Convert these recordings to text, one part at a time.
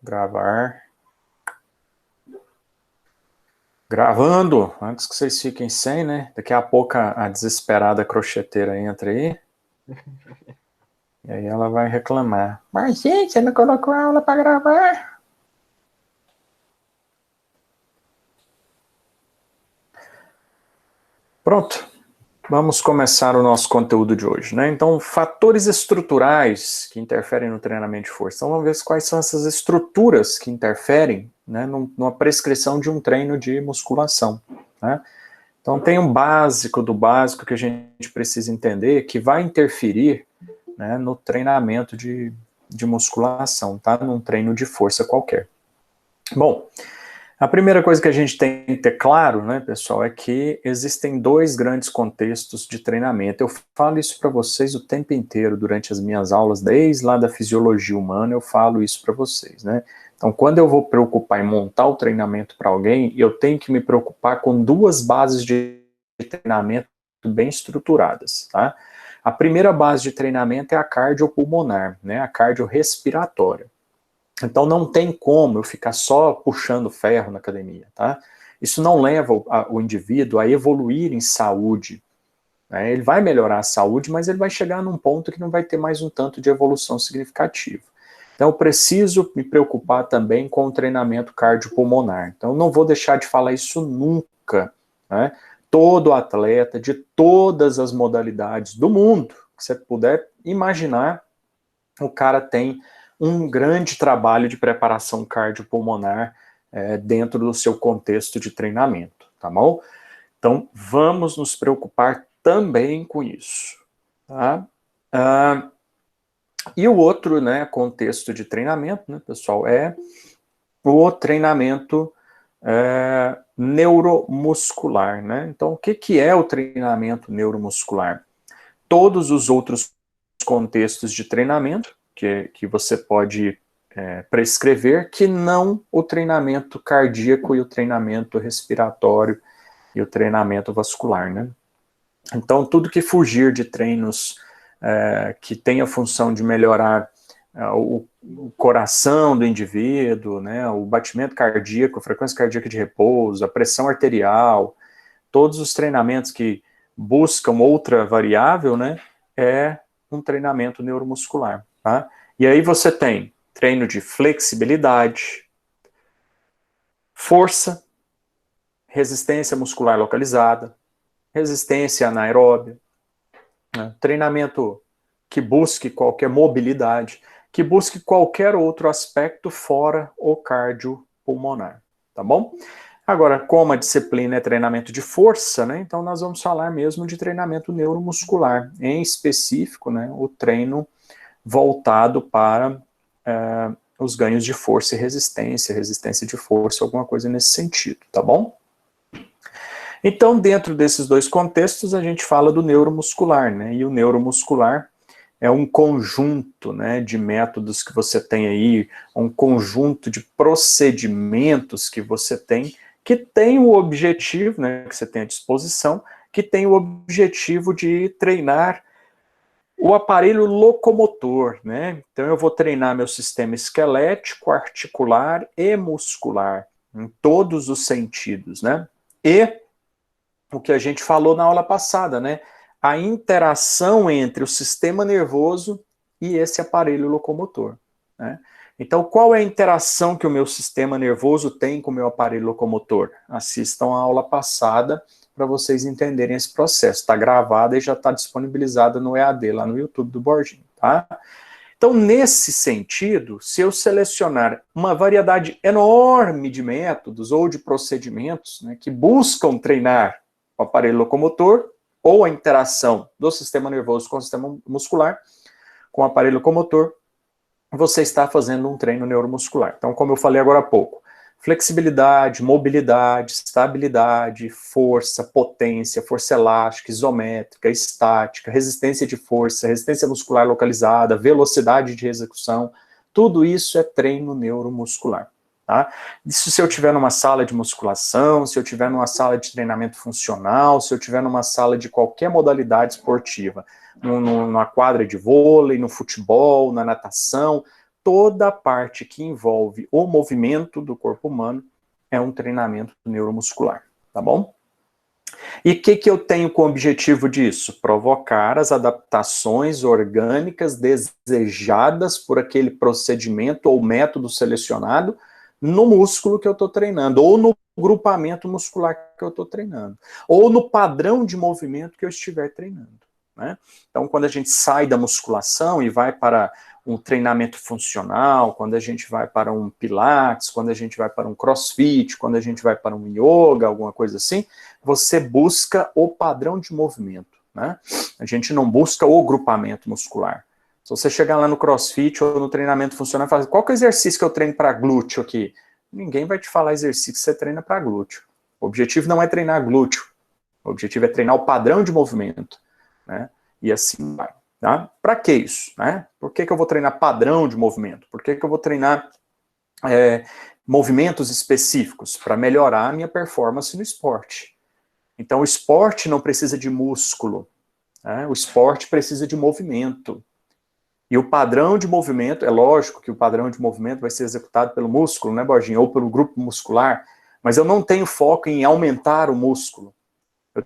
Gravar. Gravando, antes que vocês fiquem sem, né? Daqui a pouco a desesperada crocheteira entra aí. E aí ela vai reclamar. Mas, gente, você não colocou a aula para gravar? Pronto. Vamos começar o nosso conteúdo de hoje, né? Então, fatores estruturais que interferem no treinamento de força. Então, vamos ver quais são essas estruturas que interferem, né, numa prescrição de um treino de musculação, né? Então, tem um básico do básico que a gente precisa entender que vai interferir, né, no treinamento de musculação, tá? Num treino de força qualquer. Bom, a primeira coisa que a gente tem que ter claro, né, pessoal, é que existem dois grandes contextos de treinamento. Eu falo isso para vocês o tempo inteiro durante as minhas aulas, desde lá da fisiologia humana, eu falo isso para vocês, né? Então, quando eu vou preocupar em montar o treinamento para alguém, eu tenho que me preocupar com duas bases de treinamento bem estruturadas, tá? A primeira base de treinamento é a cardiopulmonar, né, a cardiorrespiratória. Então não tem como eu ficar só puxando ferro na academia, tá? Isso não leva o indivíduo a evoluir em saúde, né? Ele vai melhorar a saúde, mas ele vai chegar num ponto que não vai ter mais um tanto de evolução significativa. Então eu preciso me preocupar também com o treinamento cardiopulmonar. Então eu não vou deixar de falar isso nunca, né? Todo atleta de todas as modalidades do mundo que você puder imaginar, o cara tem um grande trabalho de preparação cardiopulmonar dentro do seu contexto de treinamento, tá bom? Então, vamos nos preocupar também com isso, tá? E o outro, né, contexto de treinamento, né, pessoal, é o treinamento neuromuscular, né? Então, o que é o treinamento neuromuscular? Todos os outros contextos de treinamento que você pode prescrever, que não o treinamento cardíaco e o treinamento respiratório e o treinamento vascular, né? Então, tudo que fugir de treinos que tenha a função de melhorar o coração do indivíduo, né, o batimento cardíaco, a frequência cardíaca de repouso, a pressão arterial, todos os treinamentos que buscam outra variável, né, é um treinamento neuromuscular, tá? E aí você tem treino de flexibilidade, força, resistência muscular localizada, resistência anaeróbia, né? Treinamento que busque qualquer mobilidade, que busque qualquer outro aspecto fora o cardiopulmonar, tá bom? Agora, como a disciplina é treinamento de força, né, então nós vamos falar mesmo de treinamento neuromuscular, em específico, né, o treino voltado para os ganhos de força e resistência, resistência de força, alguma coisa nesse sentido, tá bom? Então, dentro desses dois contextos, a gente fala do neuromuscular, né? E o neuromuscular é um conjunto, né, de métodos que você tem aí, um conjunto de procedimentos que você tem, que tem o objetivo, né, que você tem à disposição, que tem o objetivo de treinar o aparelho locomotor, né? Então eu vou treinar meu sistema esquelético, articular e muscular, em todos os sentidos, né? E o que a gente falou na aula passada, né? A interação entre o sistema nervoso e esse aparelho locomotor, né? Então, qual é a interação que o meu sistema nervoso tem com o meu aparelho locomotor? Assistam a aula passada para vocês entenderem esse processo. Está gravada e já está disponibilizada no EAD, lá no YouTube do Borginho, tá? Então, nesse sentido, se eu selecionar uma variedade enorme de métodos ou de procedimentos, né, que buscam treinar o aparelho locomotor ou a interação do sistema nervoso com o sistema muscular, com o aparelho locomotor, você está fazendo um treino neuromuscular. Então, como eu falei agora há pouco, flexibilidade, mobilidade, estabilidade, força, potência, força elástica, isométrica, estática, resistência de força, resistência muscular localizada, velocidade de execução, tudo isso é treino neuromuscular. Tá? Isso se eu estiver numa sala de musculação, se eu estiver numa sala de treinamento funcional, se eu estiver numa sala de qualquer modalidade esportiva, numa quadra de vôlei, no futebol, na natação, toda a parte que envolve o movimento do corpo humano é um treinamento neuromuscular, tá bom? E o que eu tenho como objetivo disso? Provocar as adaptações orgânicas desejadas por aquele procedimento ou método selecionado no músculo que eu estou treinando, ou no grupamento muscular que eu estou treinando, ou no padrão de movimento que eu estiver treinando, né? Então, quando a gente sai da musculação e vai para um treinamento funcional, quando a gente vai para um pilates, quando a gente vai para um crossfit, quando a gente vai para um yoga, alguma coisa assim, você busca o padrão de movimento, né? A gente não busca o grupamento muscular. Se você chegar lá no crossfit ou no treinamento funcional e falar, qual que é o exercício que eu treino para glúteo aqui? Ninguém vai te falar exercício que você treina para glúteo. O objetivo não é treinar glúteo. O objetivo é treinar o padrão de movimento, né? E assim vai. Tá? Para que isso? Né? Por que eu vou treinar padrão de movimento? Por que eu vou treinar movimentos específicos? Para melhorar a minha performance no esporte. Então, o esporte não precisa de músculo, né? O esporte precisa de movimento. E o padrão de movimento, é lógico que o padrão de movimento vai ser executado pelo músculo, né, Borginho? Ou pelo grupo muscular, mas eu não tenho foco em aumentar o músculo. Eu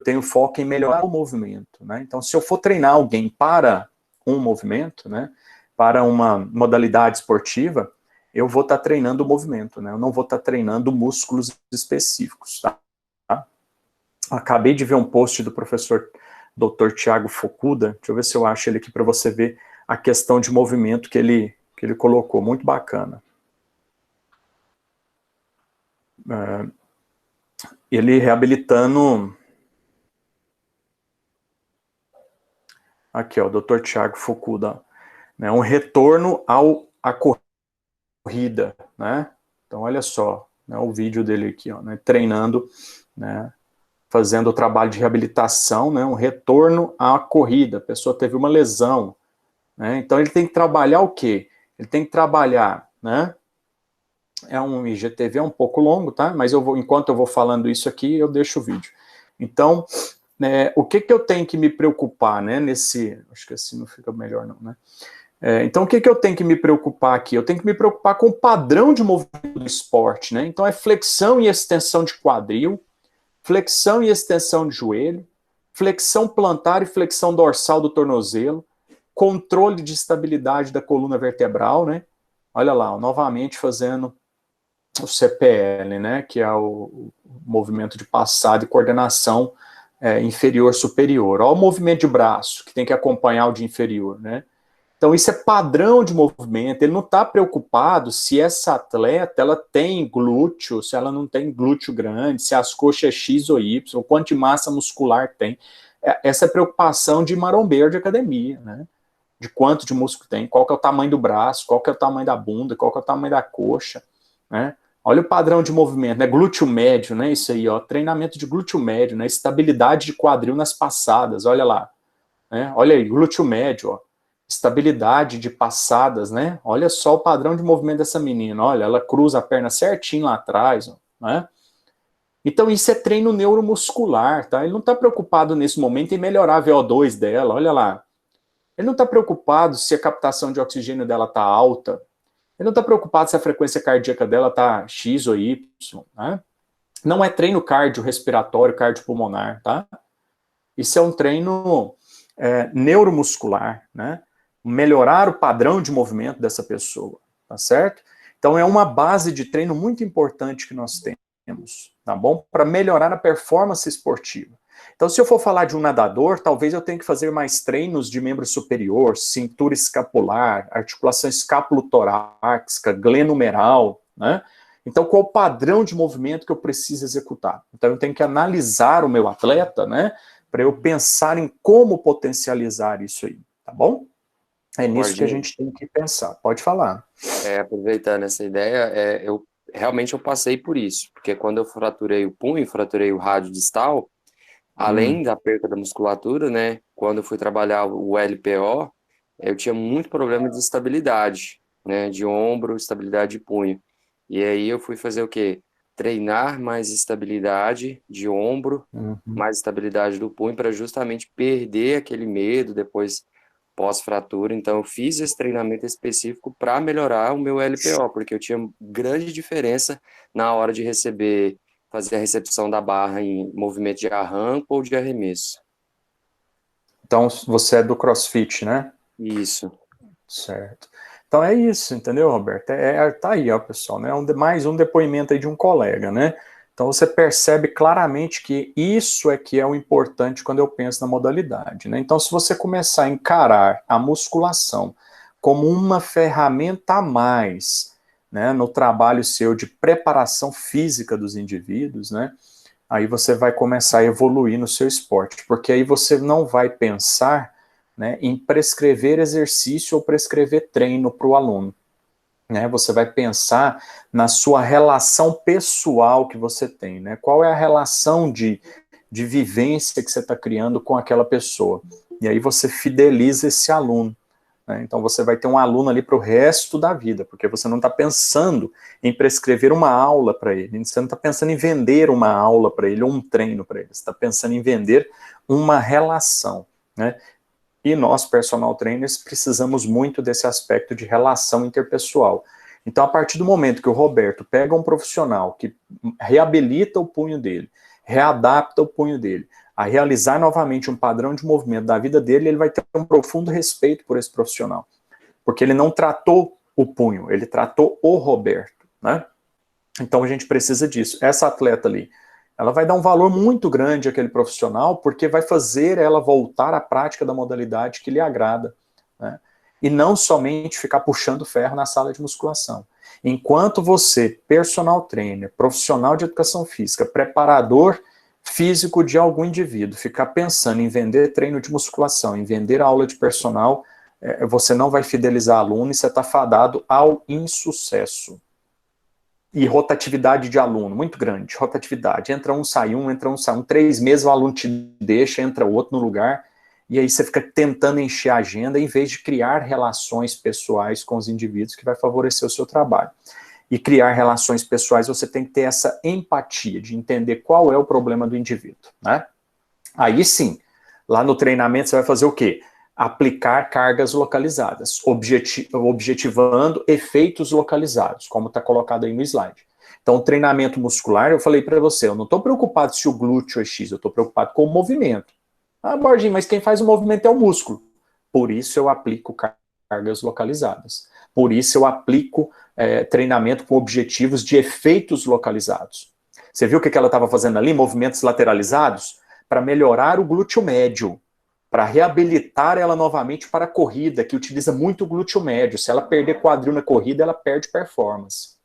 tenho foco em melhorar o movimento, né? Então, se eu for treinar alguém para um movimento, né, para uma modalidade esportiva, eu vou estar treinando o movimento, né? Eu não vou estar treinando músculos específicos, tá? Acabei de ver um post do professor Dr. Tiago Fukuda, deixa eu ver se eu acho ele aqui para você ver a questão de movimento que ele colocou, muito bacana. Ele reabilitando... Aqui, ó, Dr. Tiago Fukuda, né, um retorno à corrida, né? Então, olha só, né, o vídeo dele aqui, ó, né, treinando, né, fazendo o trabalho de reabilitação, né, um retorno à corrida. A pessoa teve uma lesão, né, então ele tem que trabalhar o quê? Ele tem que trabalhar, né? É um IGTV um pouco longo, tá? Mas enquanto eu vou falando isso aqui, eu deixo o vídeo. Então, né, o que eu tenho que me preocupar, né? Acho que assim não fica melhor, não, né? Então, o que eu tenho que me preocupar aqui? Eu tenho que me preocupar com o padrão de movimento do esporte, né? Então, é flexão e extensão de quadril, flexão e extensão de joelho, flexão plantar e flexão dorsal do tornozelo, controle de estabilidade da coluna vertebral, né? Olha lá, novamente fazendo o CPL, né? Que é o movimento de passada e coordenação inferior-superior. Olha o movimento de braço, que tem que acompanhar o de inferior, né? Então, isso é padrão de movimento. Ele não está preocupado se essa atleta ela tem glúteo, se ela não tem glúteo grande, se as coxas é X ou Y, quanto de massa muscular tem. Essa é a preocupação de marombeiro de academia, né? De quanto de músculo tem, qual que é o tamanho do braço, qual que é o tamanho da bunda, qual que é o tamanho da coxa, né? Olha o padrão de movimento, né? Glúteo médio, né? Isso aí, ó, treinamento de glúteo médio, né? Estabilidade de quadril nas passadas, olha lá, né? Olha aí, glúteo médio, ó. Estabilidade de passadas, né? Olha só o padrão de movimento dessa menina, olha, ela cruza a perna certinho lá atrás, ó, né? Então isso é treino neuromuscular, tá? Ele não está preocupado nesse momento em melhorar a VO2 dela, olha lá. Ele não está preocupado se a captação de oxigênio dela está alta. Ele não está preocupado se a frequência cardíaca dela está X ou Y, né? Não é treino cardiorrespiratório, cardiopulmonar, tá? Isso é um treino neuromuscular, né? Melhorar o padrão de movimento dessa pessoa, tá certo? Então é uma base de treino muito importante que nós temos, tá bom? Para melhorar a performance esportiva. Então, se eu for falar de um nadador, talvez eu tenha que fazer mais treinos de membro superior, cintura escapular, articulação escápulo-torácica, glenumeral, né? Então, qual o padrão de movimento que eu preciso executar? Então, eu tenho que analisar o meu atleta, né? Para eu pensar em como potencializar isso aí, tá bom? É nisso que a gente tem que pensar. Pode falar. Aproveitando essa ideia, realmente eu passei por isso, porque quando eu fraturei o punho, fraturei o rádio distal, além da perda da musculatura, né, quando eu fui trabalhar o LPO, eu tinha muito problema de estabilidade, né, de ombro, estabilidade de punho. E aí eu fui fazer o quê? Treinar mais estabilidade de ombro, mais estabilidade do punho, para justamente perder aquele medo depois pós-fratura, então eu fiz esse treinamento específico para melhorar o meu LPO, porque eu tinha grande diferença na hora de fazer a recepção da barra em movimento de arranco ou de arremesso. Então, você é do CrossFit, né? Isso. Certo. Então é isso, entendeu, Roberto? Tá aí, ó, pessoal, né? Mais um depoimento aí de um colega, né? Então você percebe claramente que isso é que é o importante quando eu penso na modalidade, né? Então, se você começar a encarar a musculação como uma ferramenta a mais, né, no trabalho seu de preparação física dos indivíduos, né? Aí você vai começar a evoluir no seu esporte, porque aí você não vai pensar, né, em prescrever exercício ou prescrever treino para o aluno. Né? Você vai pensar na sua relação pessoal que você tem. Né? Qual é a relação de vivência que você está criando com aquela pessoa. E aí você fideliza esse aluno. Né? Então você vai ter um aluno ali para o resto da vida, porque você não está pensando em prescrever uma aula para ele, você não está pensando em vender uma aula para ele ou um treino para ele, você está pensando em vender uma relação. Né? E nós, personal trainers, precisamos muito desse aspecto de relação interpessoal. Então, a partir do momento que o Roberto pega um profissional que reabilita o punho dele, readapta o punho dele, a realizar novamente um padrão de movimento da vida dele, ele vai ter um profundo respeito por esse profissional. Porque ele não tratou o punho, ele tratou o Roberto, né? Então a gente precisa disso. Essa atleta ali, ela vai dar um valor muito grande àquele profissional, porque vai fazer ela voltar à prática da modalidade que lhe agrada, né? E não somente ficar puxando ferro na sala de musculação. Enquanto você, personal trainer, profissional de educação física, preparador físico de algum indivíduo, ficar pensando em vender treino de musculação, em vender aula de personal, você não vai fidelizar aluno e você está fadado ao insucesso. E rotatividade de aluno, muito grande, rotatividade. Entra um, sai um, entra um, sai um. 3 meses o aluno te deixa, entra outro no lugar, e aí você fica tentando encher a agenda em vez de criar relações pessoais com os indivíduos que vai favorecer o seu trabalho. E criar relações pessoais, você tem que ter essa empatia de entender qual é o problema do indivíduo, né? Aí sim, lá no treinamento você vai fazer o quê? Aplicar cargas localizadas, objetivando efeitos localizados, como está colocado aí no slide. Então, o treinamento muscular, eu falei para você, eu não estou preocupado se o glúteo é X, eu estou preocupado com o movimento. Ah, Borginho, mas quem faz o movimento é o músculo. Por isso eu aplico cargas localizadas. Por isso eu aplico treinamento com objetivos de efeitos localizados. Você viu o que ela estava fazendo ali? Movimentos lateralizados? Para melhorar o glúteo médio, para reabilitar ela novamente para a corrida, que utiliza muito o glúteo médio. Se ela perder quadril na corrida, ela perde performance.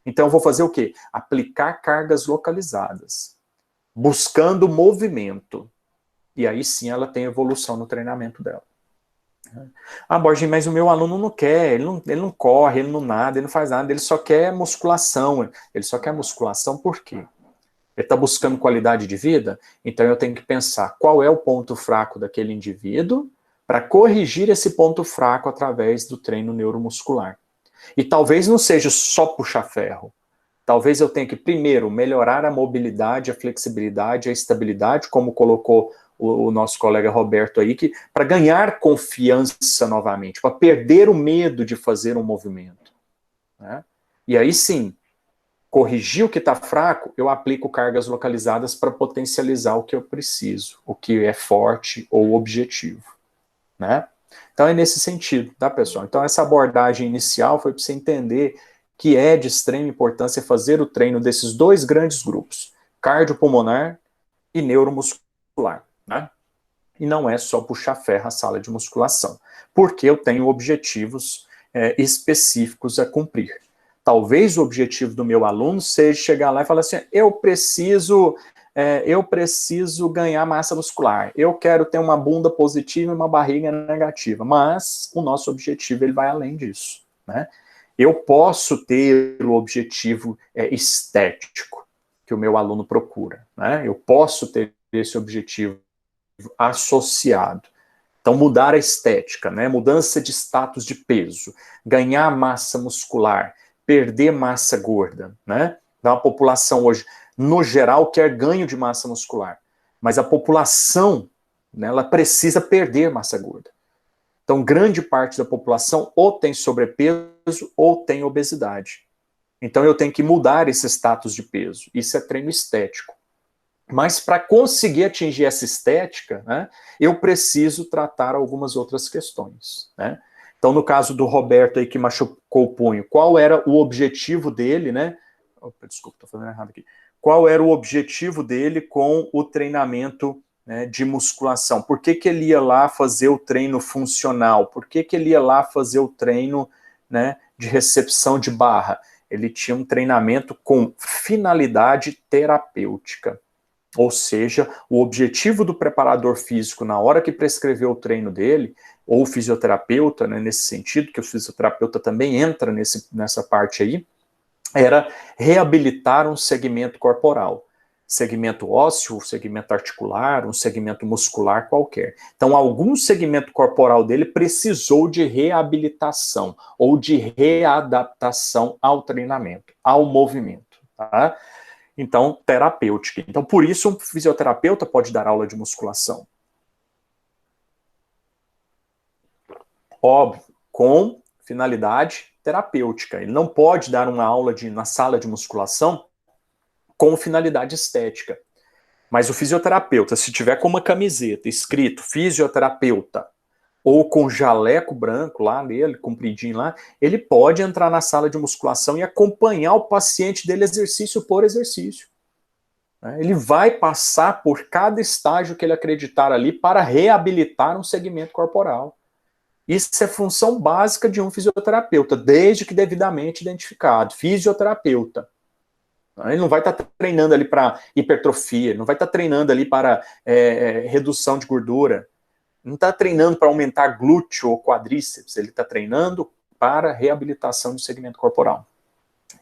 Então, eu vou fazer o quê? Aplicar cargas localizadas, buscando movimento. E aí sim ela tem evolução no treinamento dela. Ah, Borges, mas o meu aluno não quer, ele não corre, ele não nada, ele não faz nada, ele só quer musculação. Ele só quer musculação por quê? Ele está buscando qualidade de vida? Então eu tenho que pensar qual é o ponto fraco daquele indivíduo para corrigir esse ponto fraco através do treino neuromuscular. E talvez não seja só puxar ferro. Talvez eu tenha que, primeiro, melhorar a mobilidade, a flexibilidade, a estabilidade, como colocou o nosso colega Roberto aí, para ganhar confiança novamente, para perder o medo de fazer um movimento. Né? E aí sim, corrigir o que está fraco, eu aplico cargas localizadas para potencializar o que eu preciso, o que é forte ou objetivo. Né? Então é nesse sentido, tá, pessoal? Então essa abordagem inicial foi para você entender que é de extrema importância fazer o treino desses dois grandes grupos, cardiopulmonar e neuromuscular, né? E não é só puxar ferro a sala de musculação, porque eu tenho objetivos específicos a cumprir. Talvez o objetivo do meu aluno seja chegar lá e falar assim, eu preciso ganhar massa muscular, eu quero ter uma bunda positiva e uma barriga negativa, mas o nosso objetivo ele vai além disso, né? Eu posso ter o objetivo estético que o meu aluno procura, né? Eu posso ter esse objetivo associado. Então, mudar a estética, né? Mudança de status de peso, ganhar massa muscular, perder massa gorda, né? Então, a população hoje, no geral, quer ganho de massa muscular, mas a população, né, ela precisa perder massa gorda. Então, grande parte da população ou tem sobrepeso ou tem obesidade. Então, eu tenho que mudar esse status de peso. Isso é treino estético. Mas para conseguir atingir essa estética, né, eu preciso tratar algumas outras questões, né? Então, no caso do Roberto aí que machucou o punho, qual era o objetivo dele, né? Opa, desculpa, estou fazendo errado aqui. Qual era o objetivo dele com o treinamento, né, de musculação? Por que que ele ia lá fazer o treino funcional? Por que que ele ia lá fazer o treino, né, de recepção de barra? Ele tinha um treinamento com finalidade terapêutica. Ou seja, o objetivo do preparador físico na hora que prescreveu o treino dele, ou o fisioterapeuta, né, nesse sentido, que o fisioterapeuta também entra nessa parte aí, era reabilitar um segmento corporal. Segmento ósseo, segmento articular, um segmento muscular qualquer. Então, algum segmento corporal dele precisou de reabilitação ou de readaptação ao treinamento, ao movimento, tá? Então, terapêutica. Então, por isso, um fisioterapeuta pode dar aula de musculação. Óbvio, com finalidade terapêutica. Ele não pode dar uma aula na sala de musculação com finalidade estética. Mas o fisioterapeuta, se tiver com uma camiseta escrito fisioterapeuta, ou com jaleco branco lá nele, compridinho lá, ele pode entrar na sala de musculação e acompanhar o paciente dele exercício por exercício. Ele vai passar por cada estágio que ele acreditar ali para reabilitar um segmento corporal. Isso é função básica de um fisioterapeuta, desde que devidamente identificado. Fisioterapeuta. Ele não vai estar treinando ali para hipertrofia, não vai estar treinando ali para redução de gordura, não está treinando para aumentar glúteo ou quadríceps, ele está treinando para reabilitação do segmento corporal.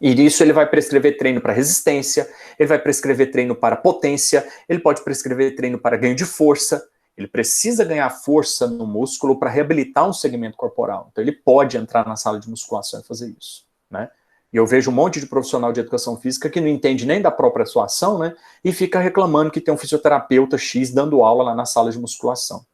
E nisso ele vai prescrever treino para resistência, ele vai prescrever treino para potência, ele pode prescrever treino para ganho de força, ele precisa ganhar força no músculo para reabilitar um segmento corporal. Então ele pode entrar na sala de musculação e fazer isso, né? E eu vejo um monte de profissional de educação física que não entende nem da própria sua ação, né? E fica reclamando que tem um fisioterapeuta X dando aula lá na sala de musculação.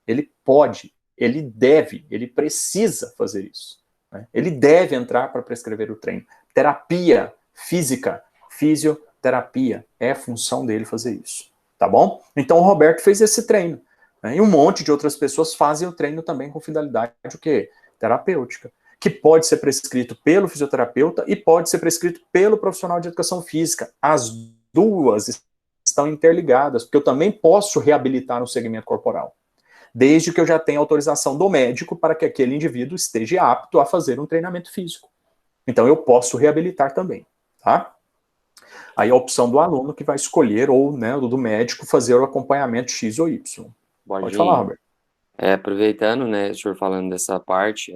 Ele pode, ele deve, ele precisa fazer isso, né? Ele deve entrar para prescrever o treino. Terapia física, fisioterapia, é função dele fazer isso, tá bom? Então o Roberto fez esse treino, né? E um monte de outras pessoas fazem o treino também com finalidade o quê? Terapêutica, que pode ser prescrito pelo fisioterapeuta e pode ser prescrito pelo profissional de educação física. As duas estão interligadas, porque eu também posso reabilitar um segmento corporal, desde que eu já tenha autorização do médico para que aquele indivíduo esteja apto a fazer um treinamento físico. Então eu posso reabilitar também, tá? Aí a opção do aluno que vai escolher, ou, né, do médico, fazer o acompanhamento X ou Y. Pode falar, Roberto. Aproveitando, né, o senhor falando dessa parte,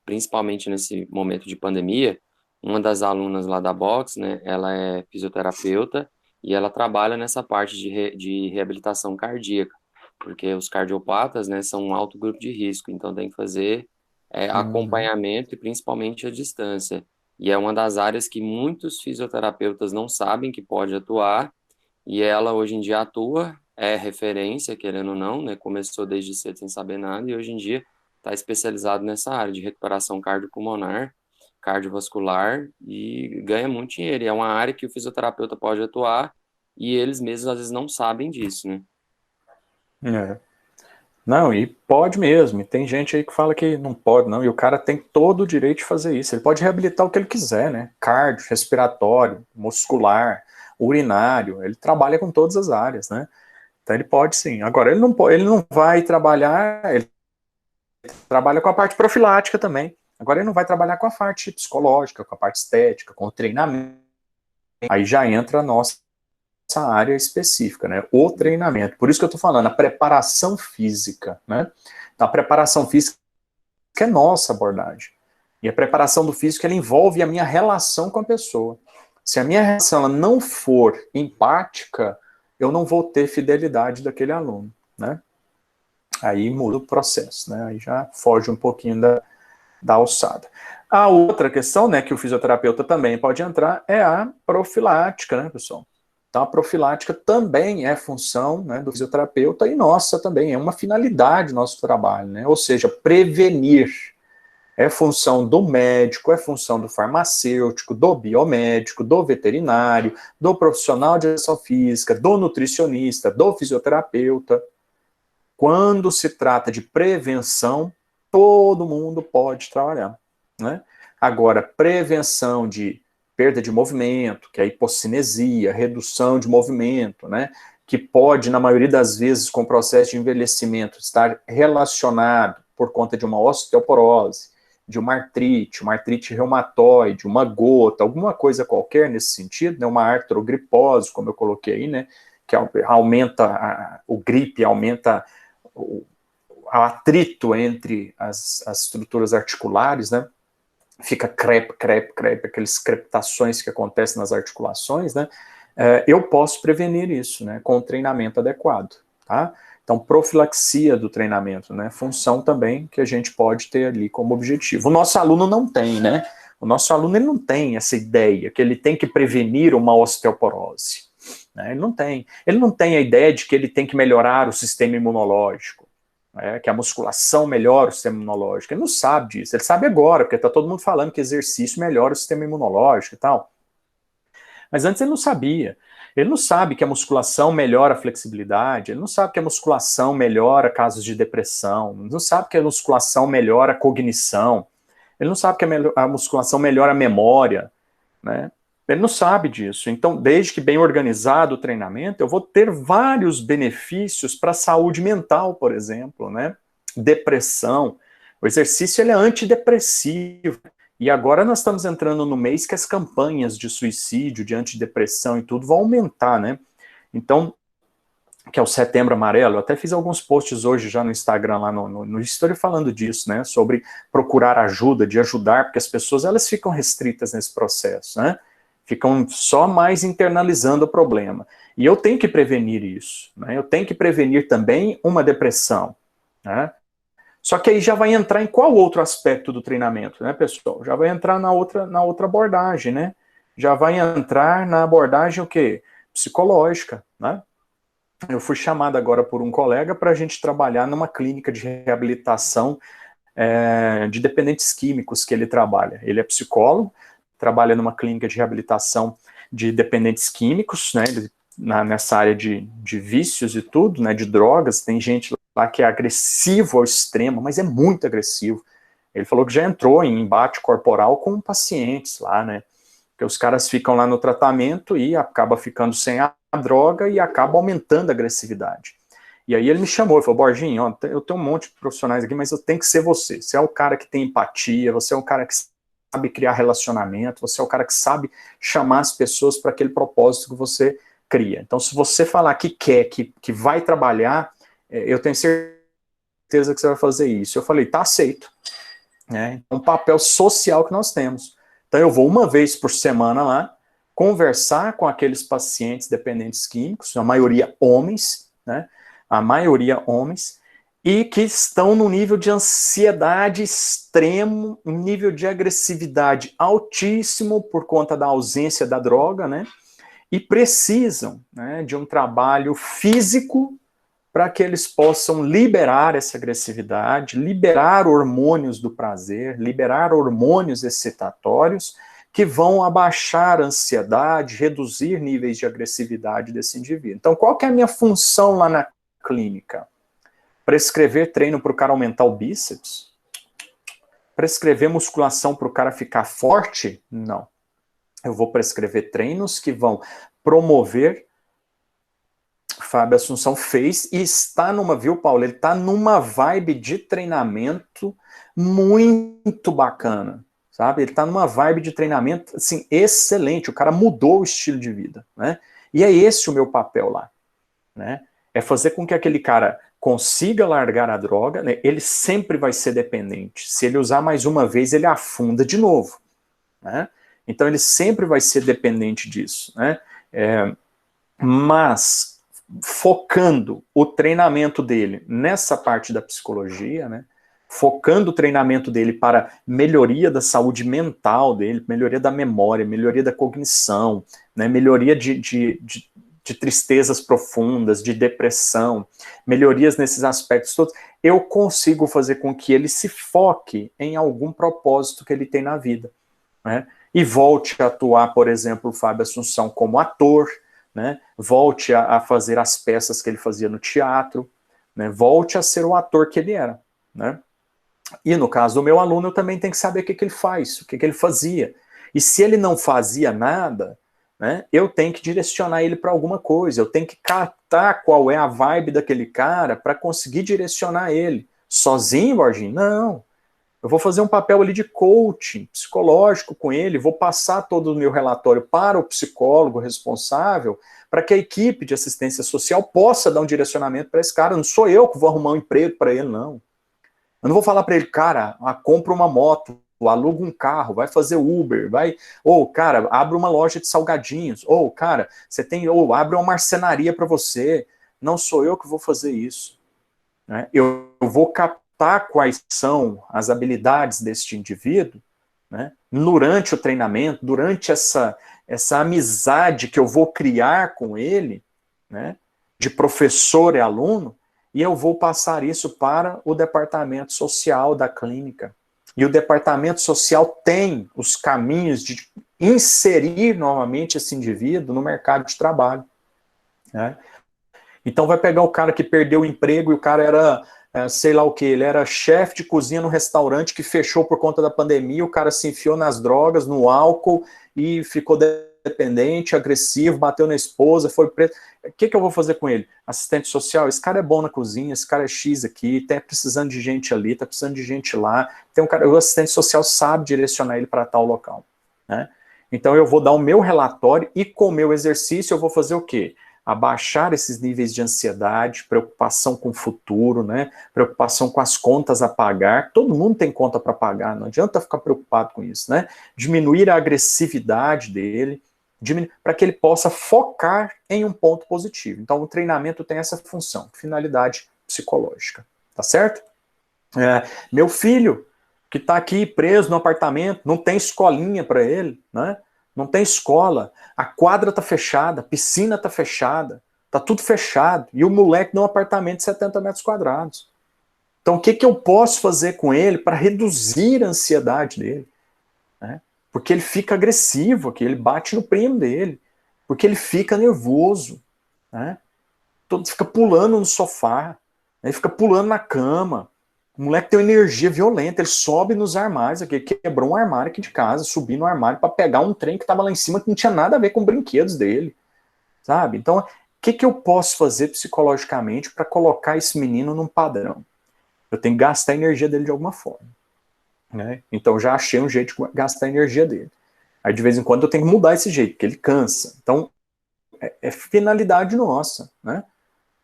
principalmente nesse momento de pandemia, uma das alunas lá da box, né, ela é fisioterapeuta e ela trabalha nessa parte de reabilitação cardíaca, porque os cardiopatas, né, são um alto grupo de risco, então tem que fazer acompanhamento e principalmente a distância. E é uma das áreas que muitos fisioterapeutas não sabem que pode atuar, e ela hoje em dia atua, é referência, querendo ou não, né? Começou desde cedo sem saber nada, e hoje em dia está especializado nessa área de recuperação cardiopulmonar, cardiovascular, e ganha muito dinheiro. E é uma área que o fisioterapeuta pode atuar, e eles mesmos às vezes não sabem disso, né? Não, e pode mesmo. E tem gente aí que fala que não pode, não. E o cara tem todo o direito de fazer isso. Ele pode reabilitar o que ele quiser, né? Cardio, respiratório, muscular, urinário. Ele trabalha com todas as áreas, né? Então ele pode sim. Agora, ele não vai trabalhar. Ele trabalha com a parte profilática também. Agora, ele não vai trabalhar com a parte psicológica, com a parte estética, com o treinamento. Aí já entra a nossa área específica, né? O treinamento. Por isso que eu tô falando, a preparação física, né? A preparação física é nossa abordagem. E a preparação do físico, ela envolve a minha relação com a pessoa. Se a minha relação ela não for empática, eu não vou ter fidelidade daquele aluno, né? Aí muda o processo, né? Aí já foge um pouquinho da alçada. A outra questão, né, que o fisioterapeuta também pode entrar é a profilática, né, pessoal? Então, a profilática também é função, né, do fisioterapeuta e nossa também, é uma finalidade do nosso trabalho, né? Ou seja, prevenir. É função do médico, é função do farmacêutico, do biomédico, do veterinário, do profissional de educação física, do nutricionista, do fisioterapeuta. Quando se trata de prevenção, todo mundo pode trabalhar, né? Agora, prevenção de perda de movimento, que é a hipocinesia, redução de movimento, né? Que pode, na maioria das vezes, com o processo de envelhecimento, estar relacionado por conta de uma osteoporose, de uma artrite reumatoide, uma gota, alguma coisa qualquer nesse sentido, né? Uma artrogripose, como eu coloquei aí, né? Que aumenta, o gripe aumenta o atrito entre as estruturas articulares, né? Fica crepe, aquelas crepitações que acontecem nas articulações, né? Eu posso prevenir isso, né? Com o treinamento adequado, tá? Então, profilaxia do treinamento, né? Função também que a gente pode ter ali como objetivo. O nosso aluno não tem, né? O nosso aluno ele não tem essa ideia que ele tem que prevenir uma osteoporose. Né? Ele não tem. Ele não tem a ideia de que ele tem que melhorar o sistema imunológico, né? Que a musculação melhora o sistema imunológico. Ele não sabe disso. Ele sabe agora, porque está todo mundo falando que exercício melhora o sistema imunológico e tal. Mas antes ele não sabia. Ele não sabe que a musculação melhora a flexibilidade, ele não sabe que a musculação melhora casos de depressão, ele não sabe que a musculação melhora a cognição, ele não sabe que a musculação melhora a memória, né? Ele não sabe disso. Então, desde que bem organizado o treinamento, eu vou ter vários benefícios para a saúde mental, por exemplo, né? Depressão. O exercício ele é antidepressivo. E agora nós estamos entrando no mês que as campanhas de suicídio, de antidepressão e tudo vão aumentar, né? Então, que é o Setembro Amarelo, eu até fiz alguns posts hoje já no Instagram, lá no Story, falando disso, né? Sobre procurar ajuda, de ajudar, porque as pessoas elas ficam restritas nesse processo, né? Ficam só mais internalizando o problema. E eu tenho que prevenir isso, né? Eu tenho que prevenir também uma depressão, né? Só que aí já vai entrar em qual outro aspecto do treinamento, né, pessoal? Já vai entrar na outra abordagem, né? Já vai entrar na abordagem o quê? Psicológica, né? Eu fui chamado agora por um colega para a gente trabalhar numa clínica de reabilitação de dependentes químicos que ele trabalha. Ele é psicólogo, trabalha numa clínica de reabilitação de dependentes químicos, né? Nessa área de vícios e tudo, né? De drogas. Tem gente lá que é agressivo ao extremo, mas é muito agressivo. Ele falou que já entrou em embate corporal com pacientes lá, né? Porque os caras ficam lá no tratamento e acaba ficando sem a droga e acaba aumentando a agressividade. E aí ele me chamou e falou, Borginho, ó, eu tenho um monte de profissionais aqui, mas eu tenho que ser você. Você é o cara que tem empatia, você é o cara que sabe criar relacionamento, você é o cara que sabe chamar as pessoas para aquele propósito que você cria. Então, se você falar que quer, que vai trabalhar, eu tenho certeza que você vai fazer isso. Eu falei, tá aceito. É um papel social que nós temos. Então, eu vou uma vez por semana lá, conversar com aqueles pacientes dependentes químicos, a maioria homens, né? A maioria homens, e que estão no nível de ansiedade extremo, um nível de agressividade altíssimo por conta da ausência da droga, né? E precisam, né, de um trabalho físico para que eles possam liberar essa agressividade, liberar hormônios do prazer, liberar hormônios excitatórios que vão abaixar a ansiedade, reduzir níveis de agressividade desse indivíduo. Então, qual que é a minha função lá na clínica? Prescrever treino para o cara aumentar o bíceps? Prescrever musculação para o cara ficar forte? Não. Eu vou prescrever treinos que vão promover. Fábio Assunção fez e está viu, Paulo? Ele está numa vibe de treinamento muito bacana, sabe? Ele está numa vibe de treinamento, assim, excelente. O cara mudou o estilo de vida, né? E é esse o meu papel lá, né? É fazer com que aquele cara consiga largar a droga, né? Ele sempre vai ser dependente. Se ele usar mais uma vez, ele afunda de novo, né? Então ele sempre vai ser dependente disso, né? Mas focando o treinamento dele nessa parte da psicologia, né? Focando o treinamento dele para melhoria da saúde mental dele, melhoria da memória, melhoria da cognição, né? Melhoria de tristezas profundas, de depressão, melhorias nesses aspectos todos, eu consigo fazer com que ele se foque em algum propósito que ele tem na vida, né? E volte a atuar, por exemplo, o Fábio Assunção como ator, né? Volte a fazer as peças que ele fazia no teatro, né? Volte a ser o ator que ele era, né? E no caso do meu aluno, eu também tenho que saber o que ele faz, o que ele fazia. E se ele não fazia nada, né, eu tenho que direcionar ele para alguma coisa, eu tenho que captar qual é a vibe daquele cara para conseguir direcionar ele. Sozinho, Borginho? Não. Eu vou fazer um papel ali de coaching psicológico com ele, vou passar todo o meu relatório para o psicólogo responsável, para que a equipe de assistência social possa dar um direcionamento para esse cara. Não sou eu que vou arrumar um emprego para ele, não. Eu não vou falar para ele, cara, compra uma moto, aluga um carro, vai fazer Uber, ou cara, abre uma loja de salgadinhos, ou cara, abre uma marcenaria para você. Não sou eu que vou fazer isso, né? Eu vou captar quais são as habilidades deste indivíduo, né? Durante o treinamento, durante essa amizade que eu vou criar com ele, né? De professor e aluno, e eu vou passar isso para o departamento social da clínica. E o departamento social tem os caminhos de inserir novamente esse indivíduo no mercado de trabalho, né? Então vai pegar o cara que perdeu o emprego e o cara era, sei lá o que, ele era chefe de cozinha no restaurante que fechou por conta da pandemia, o cara se enfiou nas drogas, no álcool e ficou dependente, agressivo, bateu na esposa, foi preso. O que eu vou fazer com ele? Assistente social, esse cara é bom na cozinha, esse cara é X aqui, tá precisando de gente ali, tá precisando de gente lá. Tem um cara, o assistente social sabe direcionar ele para tal local, né? Então eu vou dar o meu relatório e com o meu exercício eu vou fazer o quê? Abaixar esses níveis de ansiedade, preocupação com o futuro, né? Preocupação com as contas a pagar. Todo mundo tem conta para pagar, não adianta ficar preocupado com isso, né? Diminuir a agressividade dele, para que ele possa focar em um ponto positivo. Então, o treinamento tem essa função, finalidade psicológica, tá certo? Meu filho, que está aqui preso no apartamento, não tem escolinha para ele, né? Não tem escola, a quadra está fechada, a piscina está fechada, está tudo fechado, e o moleque num apartamento de 70 metros quadrados. Então, o que eu posso fazer com ele para reduzir a ansiedade dele, né? Porque ele fica agressivo aqui, ele bate no primo dele, porque ele fica nervoso, né? Todo fica pulando no sofá, né? Ele fica pulando na cama. O moleque tem uma energia violenta, ele sobe nos armários aqui, quebrou um armário aqui de casa, subiu no armário para pegar um trem que estava lá em cima que não tinha nada a ver com brinquedos dele, sabe? Então, o que eu posso fazer psicologicamente para colocar esse menino num padrão? Eu tenho que gastar a energia dele de alguma forma, né? Então já achei um jeito de gastar a energia dele. Aí de vez em quando eu tenho que mudar esse jeito, porque ele cansa. Então é finalidade nossa, né?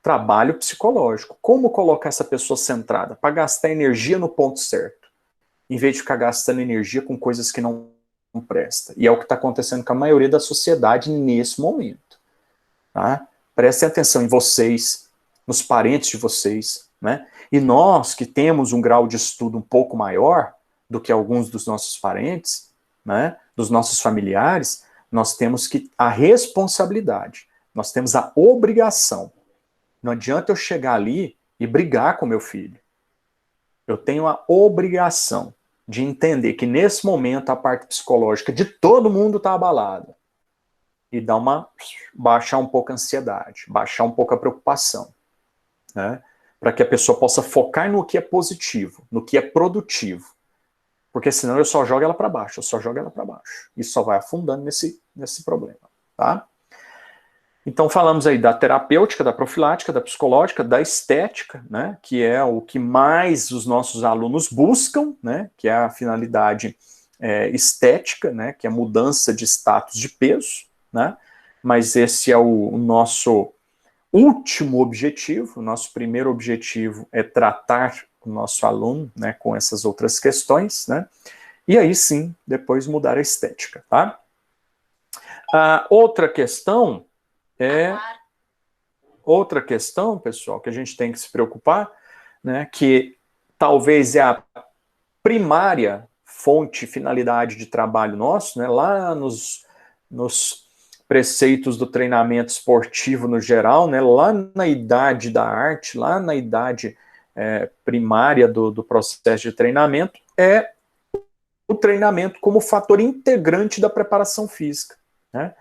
Trabalho psicológico. Como colocar essa pessoa centrada? Para gastar energia no ponto certo, em vez de ficar gastando energia com coisas que não prestam. E é o que está acontecendo com a maioria da sociedade nesse momento. Tá? Prestem atenção em vocês, nos parentes de vocês, né? E nós que temos um grau de estudo um pouco maior do que alguns dos nossos parentes, né? Dos nossos familiares, nós temos a responsabilidade, nós temos a obrigação. Não adianta eu chegar ali e brigar com meu filho. Eu tenho a obrigação de entender que nesse momento a parte psicológica de todo mundo está abalada. E baixar um pouco a ansiedade, baixar um pouco a preocupação, né? Para que a pessoa possa focar no que é positivo, no que é produtivo. Porque senão eu só jogo ela para baixo, eu só jogo ela para baixo. Isso só vai afundando nesse problema, tá? Então falamos aí da terapêutica, da profilática, da psicológica, da estética, né, que é o que mais os nossos alunos buscam, né, que é a finalidade estética, né, que é a mudança de status de peso, né, mas esse é o nosso último objetivo. O nosso primeiro objetivo é tratar o nosso aluno, né, com essas outras questões, né, e aí sim, depois mudar a estética, tá? Outra questão, pessoal, que a gente tem que se preocupar, né, que talvez é a primária fonte, finalidade de trabalho nosso, né, lá nos preceitos do treinamento esportivo no geral, né, lá na idade da arte, lá na idade primária do processo de treinamento, é o treinamento como fator integrante da preparação física, né?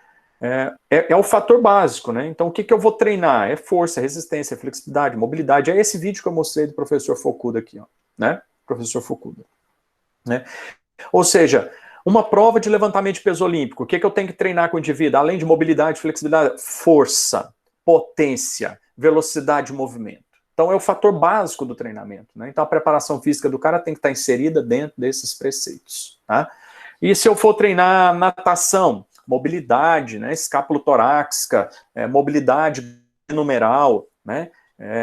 É o fator básico, né? Então, o que eu vou treinar? É força, resistência, flexibilidade, mobilidade. É esse vídeo que eu mostrei do professor Fukuda aqui, ó, né? Professor Fukuda, né? Ou seja, uma prova de levantamento de peso olímpico, o que eu tenho que treinar com o indivíduo? Além de mobilidade, flexibilidade, força, potência, velocidade de movimento. Então, é o fator básico do treinamento, né? Então, a preparação física do cara tem que estar inserida dentro desses preceitos, tá? E se eu for treinar natação, mobilidade, né, escapulotorácica, mobilidade numeral, né,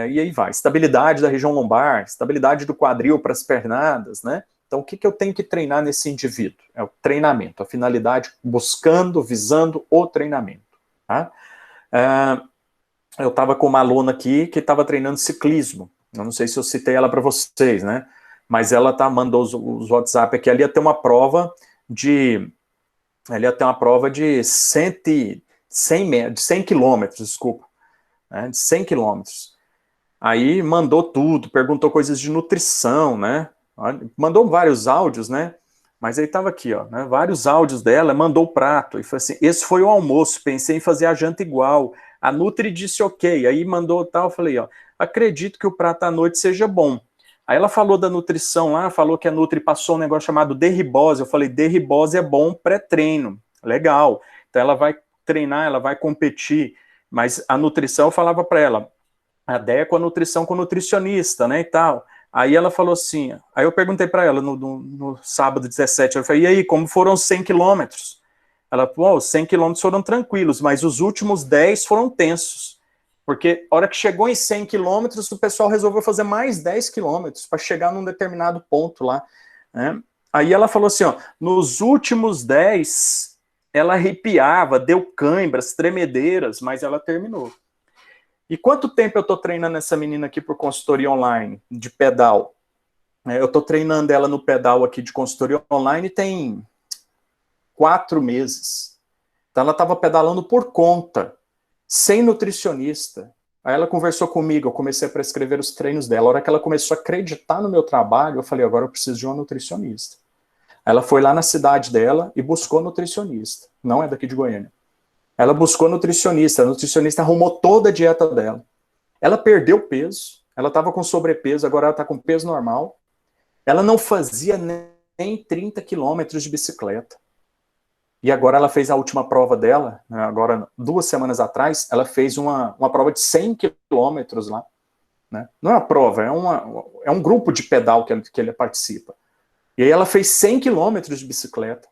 e aí vai, estabilidade da região lombar, estabilidade do quadril para as pernadas, né, então o que eu tenho que treinar nesse indivíduo? É o treinamento, a finalidade buscando, visando o treinamento, tá? Eu estava com uma aluna aqui que estava treinando ciclismo, eu não sei se eu citei ela para vocês, né, mas ela mandou os WhatsApp aqui, ali ia ter uma prova de 100 quilômetros, desculpa, né, de 100 quilômetros. Aí mandou tudo, perguntou coisas de nutrição, né, mandou vários áudios, né, mas aí tava aqui, ó, né, vários áudios dela, mandou o prato, e falou assim, esse foi o almoço, pensei em fazer a janta igual, a Nutri disse ok, aí mandou tal, falei, ó, acredito que o prato à noite seja bom. Aí ela falou da nutrição lá, falou que a Nutri passou um negócio chamado derribose. Eu falei, derribose é bom pré-treino. Legal. Então ela vai treinar, ela vai competir. Mas a nutrição, eu falava para ela, adequa a nutrição com o nutricionista, né, e tal. Aí ela falou assim, aí eu perguntei para ela no sábado 17, eu falei, e aí, como foram os 100 quilômetros? Ela falou, os 100 quilômetros foram tranquilos, mas os últimos 10 foram tensos. Porque a hora que chegou em 100 quilômetros, o pessoal resolveu fazer mais 10 quilômetros para chegar num determinado ponto lá, né? Aí ela falou assim, ó, nos últimos 10, ela arrepiava, deu cãibras, tremedeiras, mas ela terminou. E quanto tempo eu estou treinando essa menina aqui por consultoria online, de pedal? Eu estou treinando ela no pedal aqui de consultoria online tem 4 meses. Então ela estava pedalando por conta, sem nutricionista. Aí ela conversou comigo, eu comecei a prescrever os treinos dela. A hora que ela começou a acreditar no meu trabalho, eu falei, agora eu preciso de uma nutricionista. Ela foi lá na cidade dela e buscou nutricionista. Não é daqui de Goiânia. Ela buscou nutricionista, a nutricionista arrumou toda a dieta dela. Ela perdeu peso, ela estava com sobrepeso, agora ela está com peso normal. Ela não fazia nem 30 quilômetros de bicicleta. E agora ela fez a última prova dela, agora 2 semanas atrás, ela fez uma prova de 100 quilômetros lá. Né? Não é uma prova, é um grupo de pedal que ele participa. E aí ela fez 100 quilômetros de bicicleta.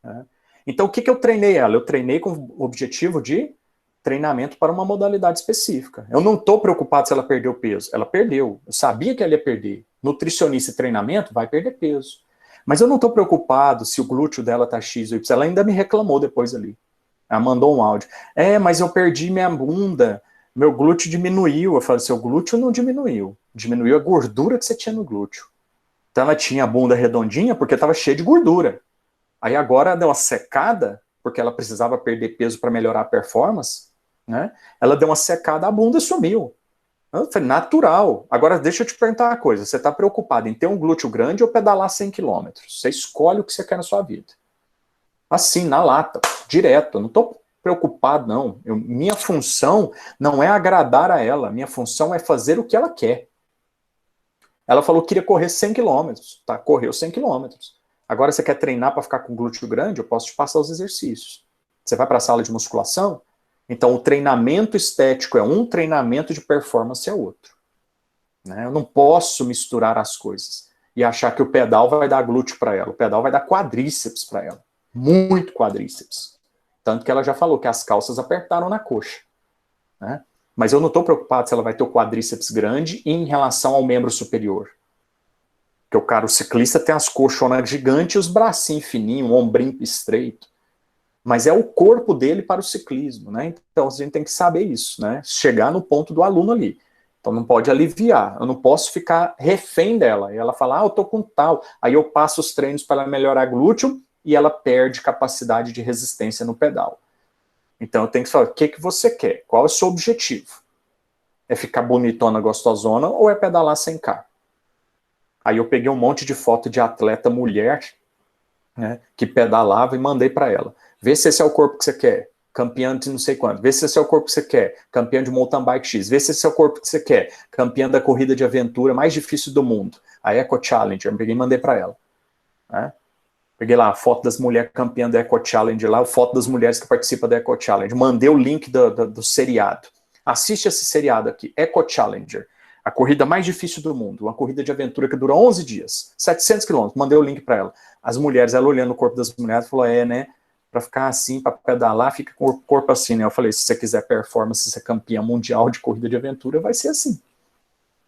Né? Então o que eu treinei ela? Eu treinei com o objetivo de treinamento para uma modalidade específica. Eu não estou preocupado se ela perdeu peso. Ela perdeu. Eu sabia que ela ia perder. Nutricionista e treinamento vai perder peso. Mas eu não estou preocupado se o glúteo dela tá X ou Y. Ela ainda me reclamou depois ali. Ela mandou um áudio. Mas eu perdi minha bunda, meu glúteo diminuiu. Eu falei, seu glúteo não diminuiu. Diminuiu a gordura que você tinha no glúteo. Então ela tinha a bunda redondinha porque estava cheia de gordura. Aí agora deu uma secada, porque ela precisava perder peso para melhorar a performance, né? Ela deu uma secada, a bunda sumiu. Eu falei, natural. Agora, deixa eu te perguntar uma coisa. Você está preocupado em ter um glúteo grande ou pedalar 100 quilômetros? Você escolhe o que você quer na sua vida. Assim, na lata, direto. Eu não estou preocupado, não. Minha função não é agradar a ela. Minha função é fazer o que ela quer. Ela falou que queria correr 100 quilômetros. Tá, correu 100 quilômetros. Agora, você quer treinar para ficar com glúteo grande? Eu posso te passar os exercícios. Você vai para a sala de musculação? Então, o treinamento estético é um, treinamento de performance é outro. Né? Eu não posso misturar as coisas e achar que o pedal vai dar glúteo para ela. O pedal vai dar quadríceps para ela. Muito quadríceps. Tanto que ela já falou que as calças apertaram na coxa. Né? Mas eu não estou preocupado se ela vai ter o quadríceps grande em relação ao membro superior. Porque o ciclista tem as coxonas gigantes e os bracinhos fininhos, um ombrinho estreito. Mas é o corpo dele para o ciclismo, né? Então a gente tem que saber isso, né? Chegar no ponto do aluno ali. Então não pode aliviar, eu não posso ficar refém dela. E ela fala, eu tô com tal. Aí eu passo os treinos para ela melhorar glúteo e ela perde capacidade de resistência no pedal. Então eu tenho que falar, o que, que você quer? Qual é o seu objetivo? É ficar bonitona, gostosona ou é pedalar 100K? Aí eu peguei um monte de foto de atleta mulher, né, que pedalava e mandei para ela. Vê se esse é o corpo que você quer, campeã de não sei quanto. Vê se esse é o corpo que você quer, campeã de mountain bike X. Vê se esse é o corpo que você quer, campeã da corrida de aventura mais difícil do mundo, a Eco Challenge. Eu peguei e mandei para ela. Né? Peguei lá a foto das mulheres campeãs da Eco Challenge lá, a foto das mulheres que participam da Eco Challenge. Mandei o link do seriado. Assiste esse seriado aqui, Eco Challenger. A corrida mais difícil do mundo, uma corrida de aventura que dura 11 dias, 700 quilômetros. Mandei o link para ela. As mulheres, ela olhando o corpo das mulheres, falou, né, para ficar assim, para pedalar, fica com o corpo assim, né? Eu falei, se você quiser performance, ser campeã mundial de corrida de aventura, vai ser assim.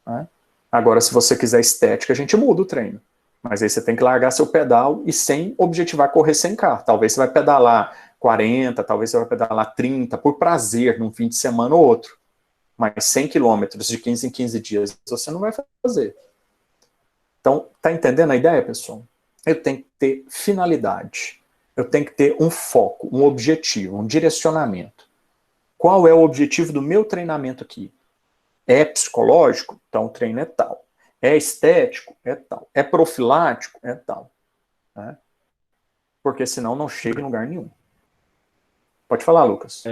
Né? Agora, se você quiser estética, a gente muda o treino. Mas aí você tem que largar seu pedal e sem objetivar correr 100K. Talvez você vai pedalar 40, talvez você vai pedalar 30, por prazer, num fim de semana ou outro. Mas 100 quilômetros de 15 em 15 dias você não vai fazer. Então, tá entendendo a ideia, pessoal? Eu tenho que ter finalidade. Eu tenho que ter um foco, um objetivo, um direcionamento. Qual é o objetivo do meu treinamento aqui? É psicológico? Então o treino é tal. É estético? É tal. É profilático? É tal. Né? Porque senão não chega em lugar nenhum. Pode falar, Lucas.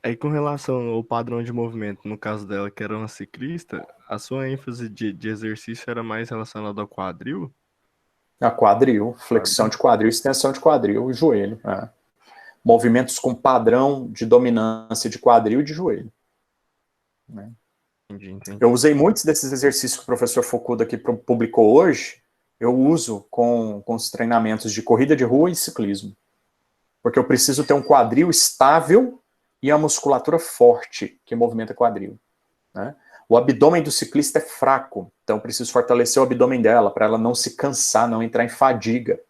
Aí com relação ao padrão de movimento, no caso dela, que era uma ciclista, a sua ênfase de exercício era mais relacionada ao quadril? A quadril, flexão de quadril, extensão de quadril e joelho. Movimentos com padrão de dominância de quadril e de joelho. Né? Entendi. Eu usei muitos desses exercícios que o professor Fukuda aqui publicou hoje, eu uso com os treinamentos de corrida de rua e ciclismo. Porque eu preciso ter um quadril estável e a musculatura forte que movimenta quadril. Né? O abdômen do ciclista é fraco, então eu preciso fortalecer o abdômen dela para ela não se cansar, não entrar em fadiga.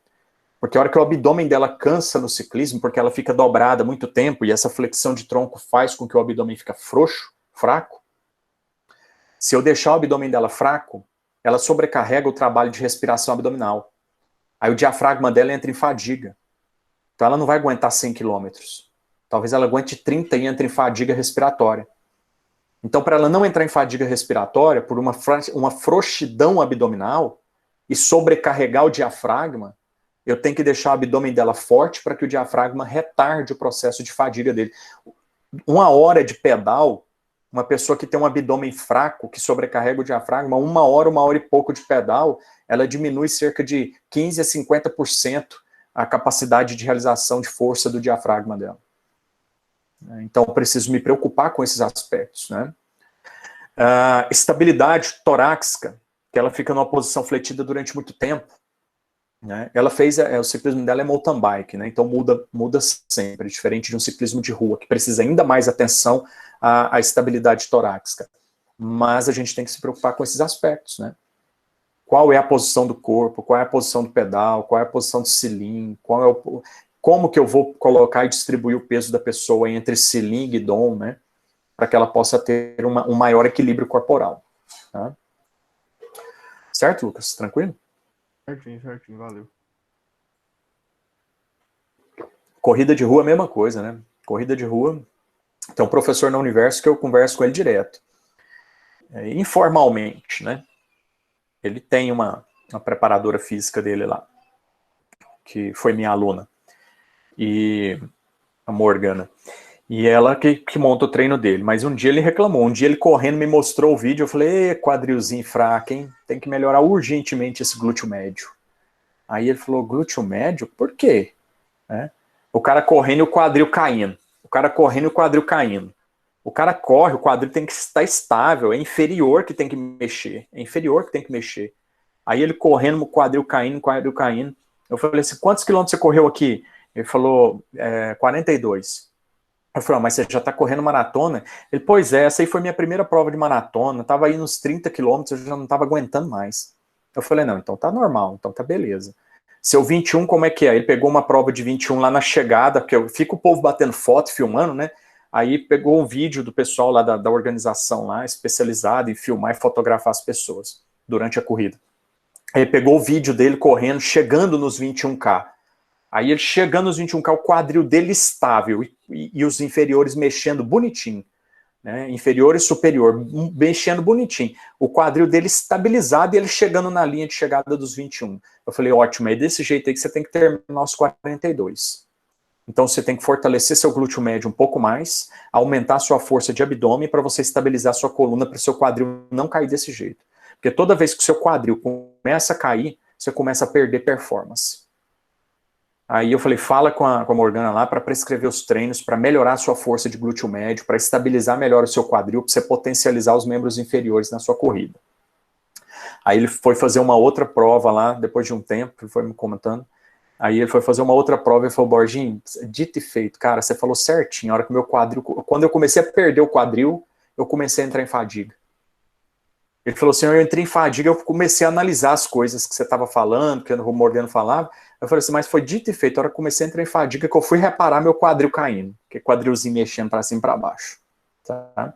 Porque a hora que o abdômen dela cansa no ciclismo, porque ela fica dobrada muito tempo e essa flexão de tronco faz com que o abdômen fique frouxo, fraco. Se eu deixar o abdômen dela fraco, ela sobrecarrega o trabalho de respiração abdominal. Aí o diafragma dela entra em fadiga. Então ela não vai aguentar 100 quilômetros. Talvez ela aguente 30 e entre em fadiga respiratória. Então, para ela não entrar em fadiga respiratória, por uma frouxidão abdominal e sobrecarregar o diafragma, eu tenho que deixar o abdômen dela forte para que o diafragma retarde o processo de fadiga dele. 1 hora de pedal, uma pessoa que tem um abdômen fraco, que sobrecarrega o diafragma, 1 hora e pouco de pedal, ela diminui cerca de 15 a 50% a capacidade de realização de força do diafragma dela. Então, eu preciso me preocupar com esses aspectos. Né? Estabilidade torácica, que ela fica numa posição fletida durante muito tempo. Né? Ela fez, o ciclismo dela é mountain bike, né? Então muda sempre, diferente de um ciclismo de rua, que precisa ainda mais atenção à estabilidade torácica. Mas a gente tem que se preocupar com esses aspectos. Né? Qual é a posição do corpo, qual é a posição do pedal, qual é a posição do cilindro, como que eu vou colocar e distribuir o peso da pessoa entre cilim e guidon, né, para que ela possa ter um maior equilíbrio corporal. Tá? Certo, Lucas? Tranquilo? Certinho, valeu. Corrida de rua, mesma coisa, né? Corrida de rua, tem um professor na Universo que eu converso com ele direto. Informalmente, né? Ele tem uma preparadora física dele lá, que foi minha aluna. E a Morgana. E ela que monta o treino dele. Mas um dia ele reclamou. Um dia ele correndo me mostrou o vídeo. Eu falei, quadrilzinho fraco, hein? Tem que melhorar urgentemente esse glúteo médio. Aí ele falou, glúteo médio? Por quê? O cara correndo e o quadril caindo. O cara correndo e o quadril caindo. O cara corre, o quadril tem que estar estável. É inferior que tem que mexer. É inferior que tem que mexer. Aí ele correndo, o quadril caindo. Eu falei assim, quantos quilômetros você correu aqui? Ele falou, 42. Eu falei, mas você já está correndo maratona? Ele, pois é, essa aí foi minha primeira prova de maratona, estava aí nos 30 quilômetros, eu já não estava aguentando mais. Eu falei, não, então tá normal, então tá beleza. Seu 21, como é que é? Ele pegou uma prova de 21 lá na chegada, porque fica o povo batendo foto, filmando, né? Aí pegou um vídeo do pessoal lá da organização lá, especializado em filmar e fotografar as pessoas durante a corrida. Aí pegou o vídeo dele correndo, chegando nos 21K. Aí ele chegando nos 21K, o quadril dele estável e os inferiores mexendo bonitinho, né? Inferior e superior, mexendo bonitinho. O quadril dele estabilizado e ele chegando na linha de chegada dos 21. Eu falei, ótimo, é desse jeito aí que você tem que terminar os 42. Então você tem que fortalecer seu glúteo médio um pouco mais, aumentar a sua força de abdômen para você estabilizar a sua coluna, para o seu quadril não cair desse jeito. Porque toda vez que o seu quadril começa a cair, você começa a perder performance. Aí eu falei, fala com a Morgana lá para prescrever os treinos, para melhorar a sua força de glúteo médio, para estabilizar melhor o seu quadril, para você potencializar os membros inferiores na sua corrida. Aí ele foi fazer uma outra prova lá, depois de um tempo, ele foi me comentando. Aí ele foi fazer uma outra prova e falou, Borginho, dito e feito, cara, você falou certinho, a hora que meu quadril, quando eu comecei a perder o quadril, eu comecei a entrar em fadiga. Ele falou assim, eu entrei em fadiga, eu comecei a analisar as coisas que você estava falando, que o Morgano falava, eu falei assim, mas foi dito e feito, a hora que eu comecei a entrar em fadiga, que eu fui reparar meu quadril caindo, que é quadrilzinho mexendo para cima e para baixo. Tá?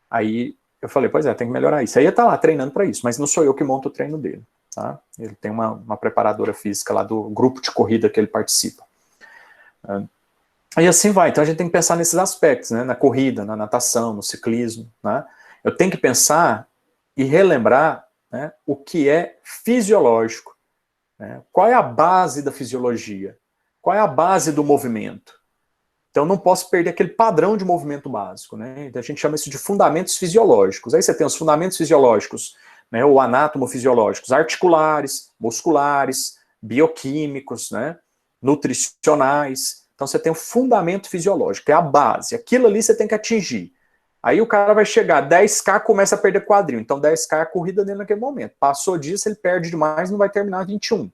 Aí eu falei, pois é, tem que melhorar isso. Aí ele tá lá treinando para isso, mas não sou eu que monto o treino dele. Tá? Ele tem uma preparadora física lá do grupo de corrida que ele participa. E assim vai. Então a gente tem que pensar nesses aspectos, né? Na corrida, na natação, no ciclismo. Né? Eu tenho que pensar e relembrar, né, o que é fisiológico. Né? Qual é a base da fisiologia? Qual é a base do movimento? Então eu não posso perder aquele padrão de movimento básico. Né? Então, a gente chama isso de fundamentos fisiológicos. Aí você tem os fundamentos fisiológicos, né, ou anátomo-fisiológicos, articulares, musculares, bioquímicos, né, nutricionais. Então você tem o fundamento fisiológico, é a base. Aquilo ali você tem que atingir. Aí o cara vai chegar, 10K, começa a perder quadril. Então 10K é a corrida dele naquele momento. Passou disso, ele perde demais, não vai terminar 21.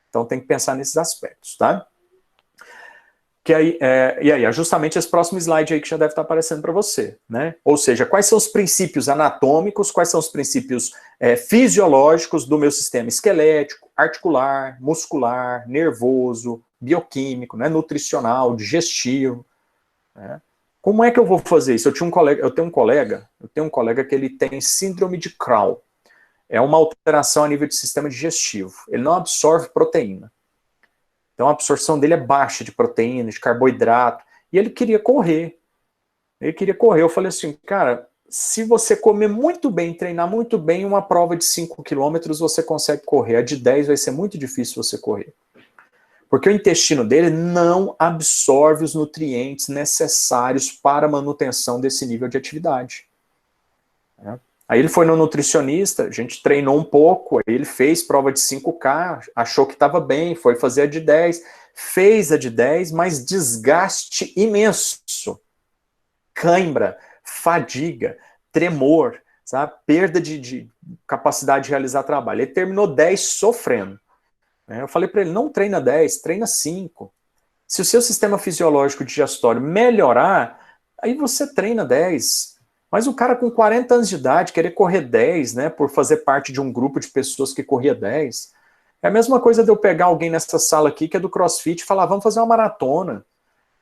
Então tem que pensar nesses aspectos, tá? Que aí, e aí, é justamente esse próximo slide aí que já deve estar aparecendo para você, né? Ou seja, quais são os princípios anatômicos, quais são os princípios fisiológicos do meu sistema esquelético, articular, muscular, nervoso, bioquímico, né, nutricional, digestivo, né? Como é que eu vou fazer isso? Eu tenho um colega que ele tem síndrome de Crohn. É uma alteração a nível de sistema digestivo. Ele não absorve proteína. Então a absorção dele é baixa de proteína, de carboidrato, e ele queria correr. Eu falei assim, cara, se você comer muito bem, treinar muito bem, uma prova de 5 quilômetros você consegue correr. A de 10 vai ser muito difícil você correr. Porque o intestino dele não absorve os nutrientes necessários para a manutenção desse nível de atividade. Aí ele foi no nutricionista, a gente treinou um pouco, aí ele fez prova de 5K, achou que estava bem, foi fazer a de 10, fez a de 10, mas desgaste imenso. Cãibra, fadiga, tremor, sabe? Perda de capacidade de realizar trabalho. Ele terminou 10 sofrendo. Eu falei para ele, não treina 10, treina 5. Se o seu sistema fisiológico digestório melhorar, aí você treina 10. Mas o cara com 40 anos de idade querer correr 10, né, por fazer parte de um grupo de pessoas que corria 10, é a mesma coisa de eu pegar alguém nessa sala aqui que é do CrossFit e falar, vamos fazer uma maratona.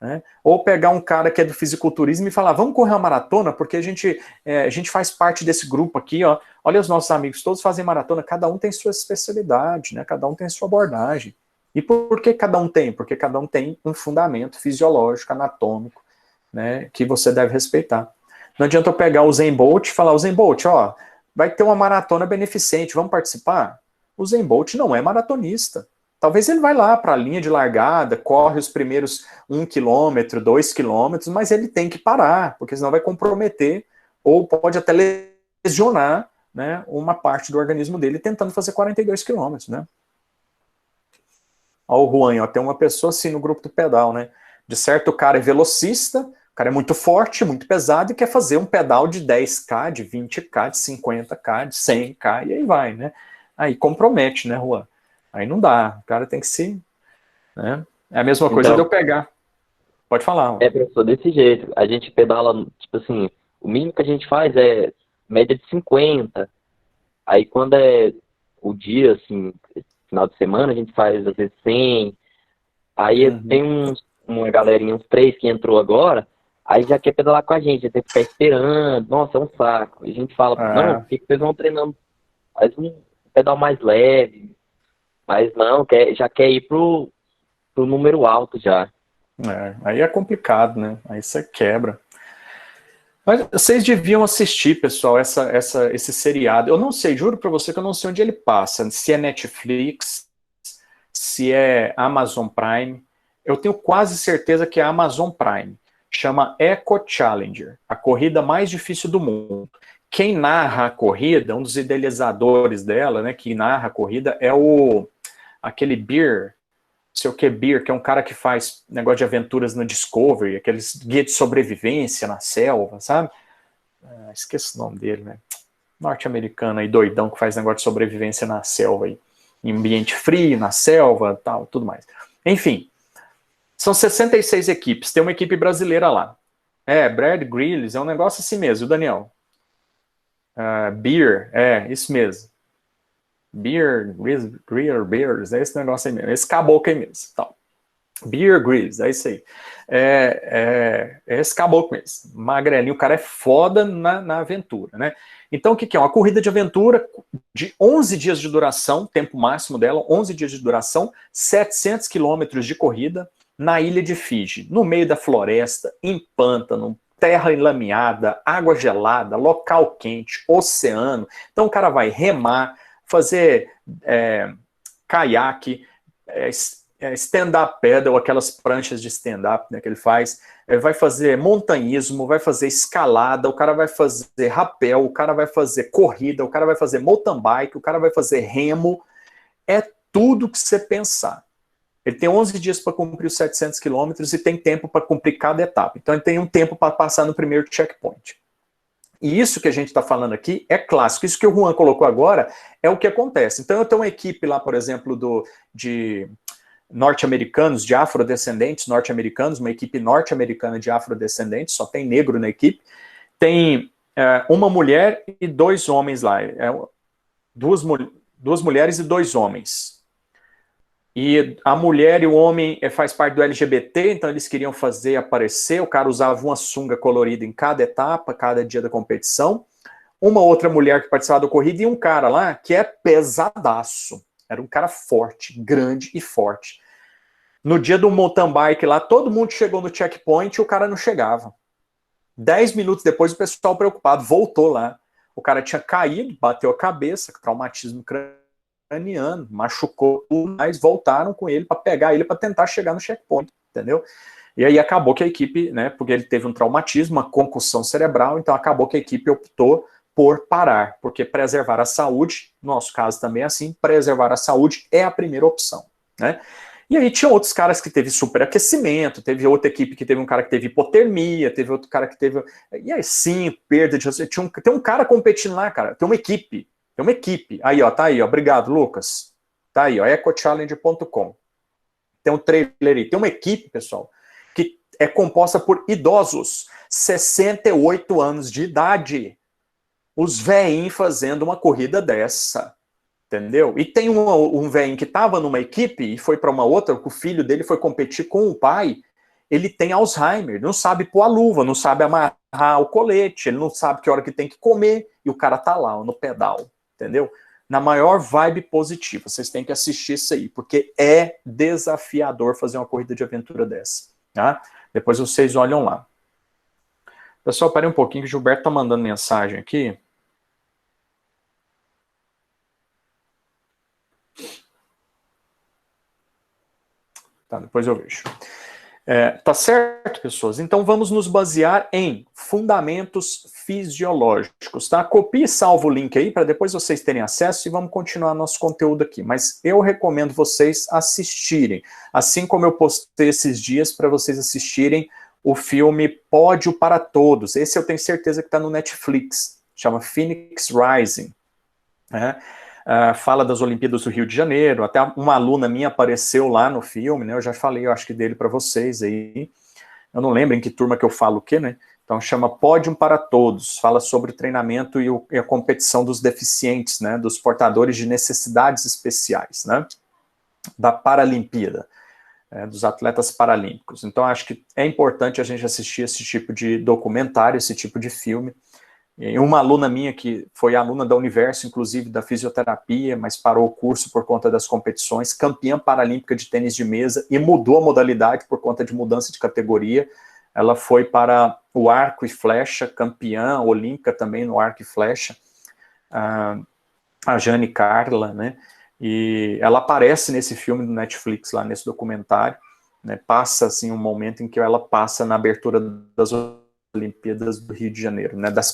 Né? Ou pegar um cara que é do fisiculturismo e falar, vamos correr uma maratona, porque a gente faz parte desse grupo aqui, ó. Olha os nossos amigos, todos fazem maratona, cada um tem sua especialidade, né? Cada um tem sua abordagem. E por que cada um tem? Porque cada um tem um fundamento fisiológico, anatômico, né, que você deve respeitar. Não adianta eu pegar o Usain Bolt e falar, Usain Bolt, ó, vai ter uma maratona beneficente, vamos participar? O Usain Bolt não é maratonista. Talvez ele vai lá para a linha de largada, corre os primeiros 1 quilômetro, 2 quilômetros, mas ele tem que parar, porque senão vai comprometer ou pode até lesionar, né, uma parte do organismo dele tentando fazer 42 quilômetros, né? Ó, o Juan, ó, tem uma pessoa assim no grupo do pedal, né? De certo, o cara é velocista, o cara é muito forte, muito pesado e quer fazer um pedal de 10K, de 20K, de 50K, de 100K, e aí vai, né? Aí compromete, né, Juan? Aí não dá, o cara tem que se... Né? É a mesma coisa de eu pegar. Pode falar. Juan. Professor, desse jeito. A gente pedala, tipo assim, o mínimo que a gente faz é média de 50. Aí quando é o dia, assim, final de semana, a gente faz às vezes 100. Aí tem uma galerinha, uns 3 que entrou agora, aí já quer pedalar com a gente tem que ficar esperando. Nossa, é um saco. E a gente fala, não, por que vocês vão treinando? Faz um pedal mais leve. Mas não, já quer ir pro pro número alto já. Aí é complicado, né? Aí você quebra. Mas vocês deviam assistir, pessoal, esse seriado. Eu não sei, juro pra você que eu não sei onde ele passa. Se é Netflix, se é Amazon Prime. Eu tenho quase certeza que é Amazon Prime. Chama Eco Challenger, a corrida mais difícil do mundo. Quem narra a corrida, um dos idealizadores dela, né, que narra a corrida, é aquele Beer, não sei o que Beer, que é um cara que faz negócio de aventuras no Discovery, aqueles guia de sobrevivência na selva, sabe? Esqueci o nome dele, né? Norte-americano aí, doidão, que faz negócio de sobrevivência na selva aí. Em ambiente frio, na selva, tal, tudo mais. Enfim, são 66 equipes, tem uma equipe brasileira lá. Brad Grills, é um negócio assim mesmo, Daniel. Beer, isso mesmo. Beers, é esse negócio aí mesmo, esse caboclo aí mesmo. Tal. Beer Grills, é isso aí. É esse caboclo mesmo. Magrelinho, o cara é foda na aventura, né? Então, o que é? Uma corrida de aventura de 11 dias de duração, tempo máximo dela, 11 dias de duração, 700 quilômetros de corrida na ilha de Fiji, no meio da floresta, em pântano, terra enlameada, água gelada, local quente, oceano. Então, o cara vai remar, fazer caiaque, stand-up paddle, aquelas pranchas de stand-up, né, que ele faz, vai fazer montanhismo, vai fazer escalada, o cara vai fazer rapel, o cara vai fazer corrida, o cara vai fazer mountain bike, o cara vai fazer remo, é tudo que você pensar. Ele tem 11 dias para cumprir os 700 quilômetros e tem tempo para cumprir cada etapa. Então ele tem um tempo para passar no primeiro checkpoint. E isso que a gente está falando aqui é clássico. Isso que o Juan colocou agora é o que acontece. Então eu tenho uma equipe lá, por exemplo, de norte-americanos, de afrodescendentes norte-americanos, uma equipe norte-americana de afrodescendentes, só tem negro na equipe. Tem uma mulher e 2 homens lá. Duas mulheres e 2 homens. E a mulher e o homem faz parte do LGBT, então eles queriam fazer aparecer, o cara usava uma sunga colorida em cada etapa, cada dia da competição. Uma outra mulher que participava da corrida e um cara lá que é pesadaço. Era um cara forte, grande e forte. No dia do mountain bike lá, todo mundo chegou no checkpoint e o cara não chegava. 10 minutos depois, o pessoal preocupado voltou lá. O cara tinha caído, bateu a cabeça, traumatismo craniano, machucou tudo, mas voltaram com ele para pegar ele para tentar chegar no checkpoint, entendeu? E aí acabou que a equipe, né, porque ele teve um traumatismo, uma concussão cerebral, então acabou que a equipe optou por parar, porque preservar a saúde, no nosso caso também é assim, preservar a saúde é a primeira opção, né? E aí tinha outros caras que teve superaquecimento, teve outra equipe que teve um cara que teve hipotermia, teve outro cara que teve... E aí sim, perda de... Tem um cara competindo lá, cara, tem uma equipe. Aí, ó, tá aí, ó, obrigado, Lucas. Tá aí, ó, ecochallenger.com. Tem um trailer aí, tem uma equipe, pessoal, que é composta por idosos, 68 anos de idade. Os veinhos fazendo uma corrida dessa, entendeu? E tem um velhinho que estava numa equipe e foi para uma outra, que o filho dele foi competir com o pai, ele tem Alzheimer, não sabe pôr a luva, não sabe amarrar o colete, ele não sabe que hora que tem que comer, e o cara tá lá, no pedal, entendeu? Na maior vibe positiva, vocês têm que assistir isso aí, porque é desafiador fazer uma corrida de aventura dessa, tá? Depois vocês olham lá. Pessoal, parei um pouquinho, que o Gilberto tá mandando mensagem aqui. Tá, depois eu vejo. Tá certo, pessoas? Então vamos nos basear em fundamentos fisiológicos, tá? Copie e salva o link aí para depois vocês terem acesso e vamos continuar nosso conteúdo aqui. Mas eu recomendo vocês assistirem, assim como eu postei esses dias para vocês assistirem o filme Pódio para Todos. Esse eu tenho certeza que está no Netflix, chama Phoenix Rising, né? Fala das Olimpíadas do Rio de Janeiro, até uma aluna minha apareceu lá no filme, né? Eu já falei, eu acho que dele para vocês aí. Eu não lembro em que turma que eu falo o quê, né? Então chama Pódio para Todos, fala sobre o treinamento e a competição dos deficientes, né? Dos portadores de necessidades especiais, né? Da Paralimpíada, dos atletas paralímpicos. Então acho que é importante a gente assistir esse tipo de documentário, esse tipo de filme, E uma aluna minha que foi aluna da Universo, inclusive da fisioterapia, mas parou o curso por conta das competições, campeã paralímpica de tênis de mesa e mudou a modalidade por conta de mudança de categoria. Ela foi para o arco e flecha, campeã olímpica também no arco e flecha, a Jane Carla, né? E ela aparece nesse filme do Netflix, lá nesse documentário, né? Passa assim um momento em que ela passa na abertura das Olimpíadas do Rio de Janeiro, né? Das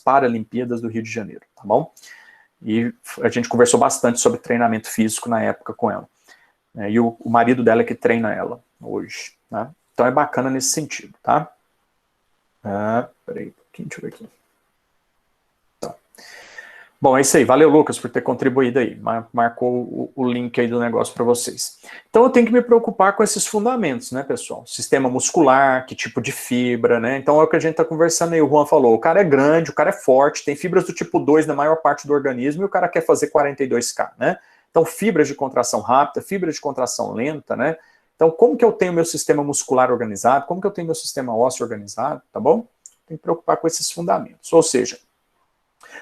Paralimpíadas do Rio de Janeiro, tá bom? E a gente conversou bastante sobre treinamento físico na época com ela. E o marido dela é que treina ela hoje, né? Então é bacana nesse sentido, tá? Peraí um pouquinho, deixa eu ver aqui. Então. Bom, é isso aí. Valeu, Lucas, por ter contribuído aí. Marcou o link aí do negócio para vocês. Então eu tenho que me preocupar com esses fundamentos, né, pessoal? Sistema muscular, que tipo de fibra, né? Então é o que a gente está conversando aí. O Juan falou, o cara é grande, o cara é forte, tem fibras do tipo 2 na maior parte do organismo e o cara quer fazer 42K, né? Então fibras de contração rápida, fibras de contração lenta, né? Então como que eu tenho meu sistema muscular organizado? Como que eu tenho meu sistema ósseo organizado, tá bom? Tem que preocupar com esses fundamentos. Ou seja,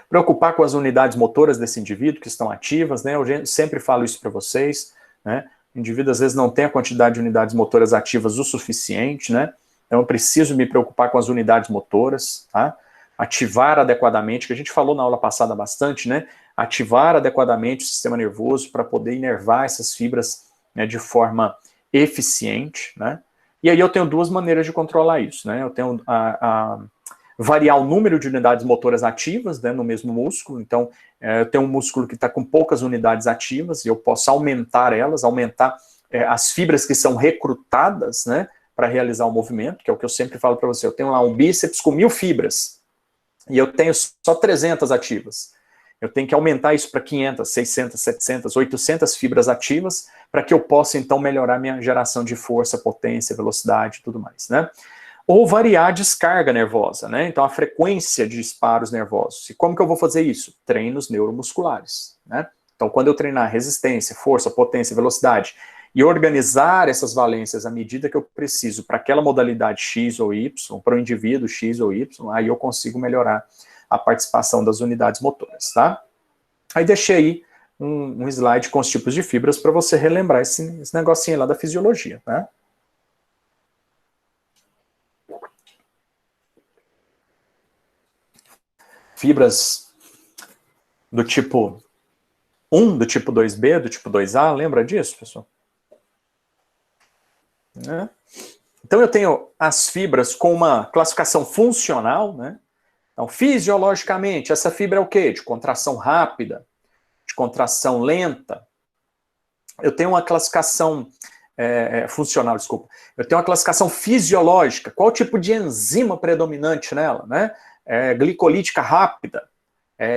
preocupar com as unidades motoras desse indivíduo que estão ativas, né? Eu sempre falo isso para vocês, né? O indivíduo às vezes não tem a quantidade de unidades motoras ativas o suficiente, né? Então eu preciso me preocupar com as unidades motoras, tá? Ativar adequadamente, que a gente falou na aula passada bastante, né? Ativar adequadamente o sistema nervoso para poder inervar essas fibras, né, de forma eficiente, né? E aí eu tenho duas maneiras de controlar isso, né? Eu tenho variar o número de unidades motoras ativas, né, no mesmo músculo. Então, eu tenho um músculo que está com poucas unidades ativas e eu posso aumentar elas, aumentar as fibras que são recrutadas, né, para realizar o movimento, que é o que eu sempre falo para você. Eu tenho lá um bíceps com 1000 fibras e eu tenho só 300 ativas. Eu tenho que aumentar isso para 500, 600, 700, 800 fibras ativas para que eu possa, então, melhorar minha geração de força, potência, velocidade e tudo mais, né? Ou variar a descarga nervosa, né? Então, a frequência de disparos nervosos. E como que eu vou fazer isso? Treinos neuromusculares, né? Então, quando eu treinar resistência, força, potência, velocidade e organizar essas valências à medida que eu preciso para aquela modalidade X ou Y, para o indivíduo X ou Y, aí eu consigo melhorar a participação das unidades motoras, tá? Aí deixei aí um slide com os tipos de fibras para você relembrar esse negocinho lá da fisiologia, né? Fibras do tipo 1, do tipo 2B, do tipo 2A, lembra disso, pessoal? Né? Então eu tenho as fibras com uma classificação funcional, né? Então, fisiologicamente, essa fibra é o quê? De contração rápida, de contração lenta. Eu tenho uma classificação funcional, desculpa. Eu tenho uma classificação fisiológica. Qual tipo de enzima predominante nela, né? Glicolítica rápida,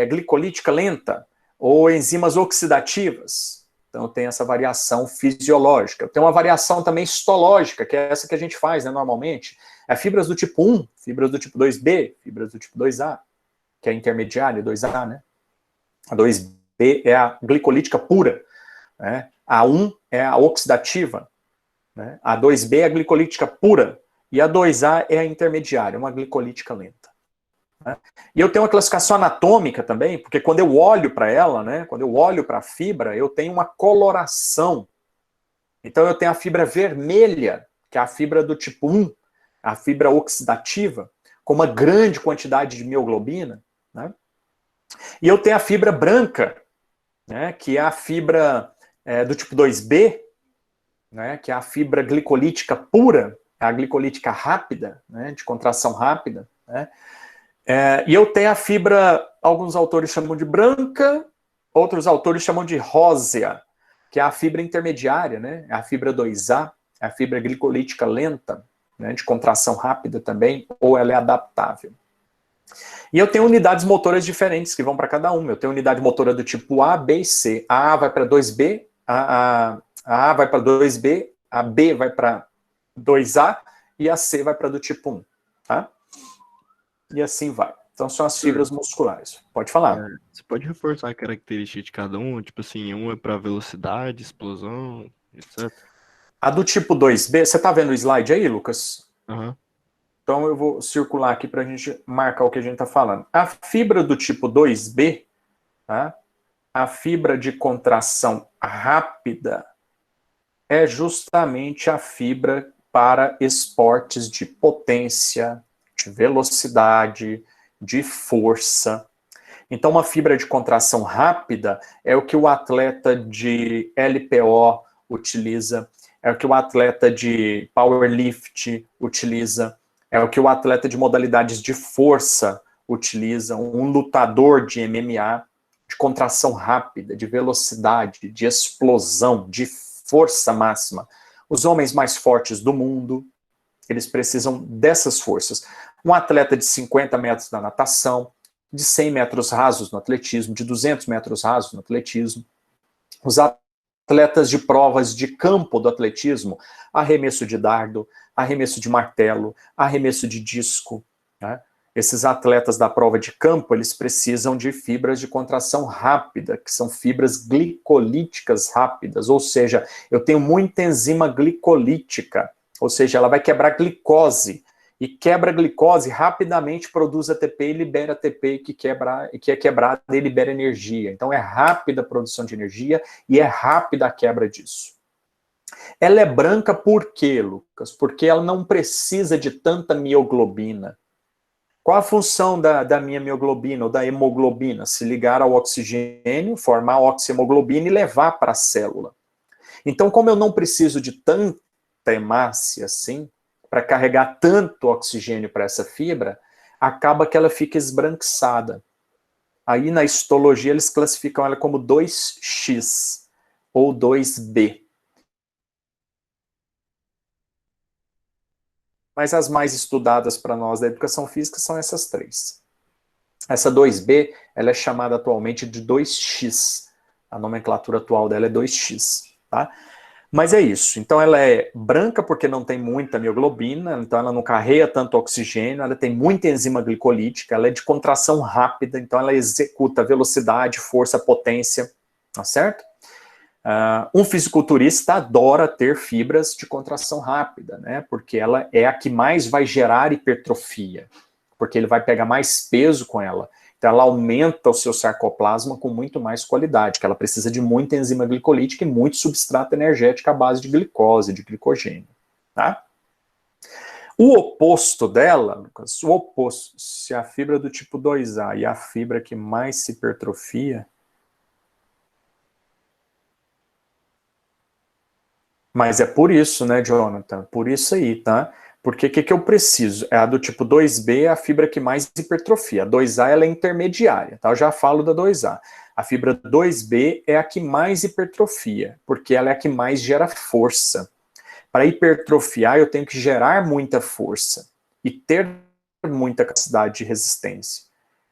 glicolítica lenta, ou enzimas oxidativas. Então, tem essa variação fisiológica. Tem uma variação também histológica, que é essa que a gente faz, né, normalmente. Fibras do tipo 1, fibras do tipo 2B, fibras do tipo 2A, que é intermediária, 2A, né? A 2B é a glicolítica pura, né? A 1 é a oxidativa, né? A 2B é a glicolítica pura, e a 2A é a intermediária, uma glicolítica lenta. Né? E eu tenho uma classificação anatômica também, porque quando eu olho para ela, né, quando eu olho para a fibra, eu tenho uma coloração. Então eu tenho a fibra vermelha, que é a fibra do tipo 1, a fibra oxidativa, com uma grande quantidade de mioglobina, né? E eu tenho a fibra branca, né, que é a fibra do tipo 2B, né, que é a fibra glicolítica pura, a glicolítica rápida, né, de contração rápida, né? E eu tenho a fibra, alguns autores chamam de branca, outros autores chamam de rósea, que é a fibra intermediária, né? A fibra 2A, a fibra glicolítica lenta, né, de contração rápida também, ou ela é adaptável. E eu tenho unidades motoras diferentes que vão para cada uma. Eu tenho unidade motora do tipo A, B e C. A vai para 2B, a A vai para 2B, a B vai para 2A e a C vai para do tipo 1. Tá? E assim vai. Então são as fibras musculares. Pode falar. Você pode reforçar a característica de cada um? Tipo assim, um é para velocidade, explosão, etc. A do tipo 2B, você está vendo o slide aí, Lucas? Aham. então eu vou circular aqui para a gente marcar o que a gente está falando. A fibra do tipo 2B, tá? A fibra de contração rápida é justamente a fibra para esportes de potência, de velocidade, de força. Então, uma fibra de contração rápida é o que o atleta de LPO utiliza, é o que o atleta de powerlift utiliza, é o que o atleta de modalidades de força utiliza, um lutador de MMA, de contração rápida, de velocidade, de explosão, de força máxima. Os homens mais fortes do mundo, eles precisam dessas forças. Um atleta de 50 metros na natação, de 100 metros rasos no atletismo, de 200 metros rasos no atletismo. Os atletas de provas de campo do atletismo, arremesso de dardo, arremesso de martelo, arremesso de disco, né? Esses atletas da prova de campo, eles precisam de fibras de contração rápida, que são fibras glicolíticas rápidas, ou seja, eu tenho muita enzima glicolítica, ou seja, ela vai quebrar glicose, e quebra a glicose, rapidamente produz ATP e libera ATP, que é quebrada e libera energia. Então é rápida a produção de energia e é rápida a quebra disso. Ela é branca por quê, Lucas? Porque ela não precisa de tanta mioglobina. Qual a função da minha mioglobina ou da hemoglobina? Se ligar ao oxigênio, formar oxihemoglobina e levar para a célula. Então, como eu não preciso de tanta hemácia assim, para carregar tanto oxigênio para essa fibra, acaba que ela fica esbranquiçada. Aí na histologia eles classificam ela como 2X ou 2B. Mas as mais estudadas para nós da educação física são essas três. Essa 2B, ela é chamada atualmente de 2X. A nomenclatura atual dela é 2X, tá? Mas é isso. Então ela é branca porque não tem muita mioglobina, então ela não carrega tanto oxigênio, ela tem muita enzima glicolítica, ela é de contração rápida, então ela executa velocidade, força, potência, tá certo? Um fisiculturista adora ter fibras de contração rápida, né? Porque ela é a que mais vai gerar hipertrofia, porque ele vai pegar mais peso com ela. Então ela aumenta o seu sarcoplasma com muito mais qualidade, que ela precisa de muita enzima glicolítica e muito substrato energético à base de glicose, de glicogênio, tá? O oposto dela, Lucas, o oposto, se a fibra do tipo 2A e a fibra que mais se hipertrofia, mas é por isso, né, Jonathan? Por isso aí, tá? Porque o que eu preciso? É a do tipo 2B, a fibra que mais hipertrofia. A 2A ela é intermediária, tá? Eu já falo da 2A. A fibra 2B é a que mais hipertrofia, porque ela é a que mais gera força. Para hipertrofiar, eu tenho que gerar muita força e ter muita capacidade de resistência.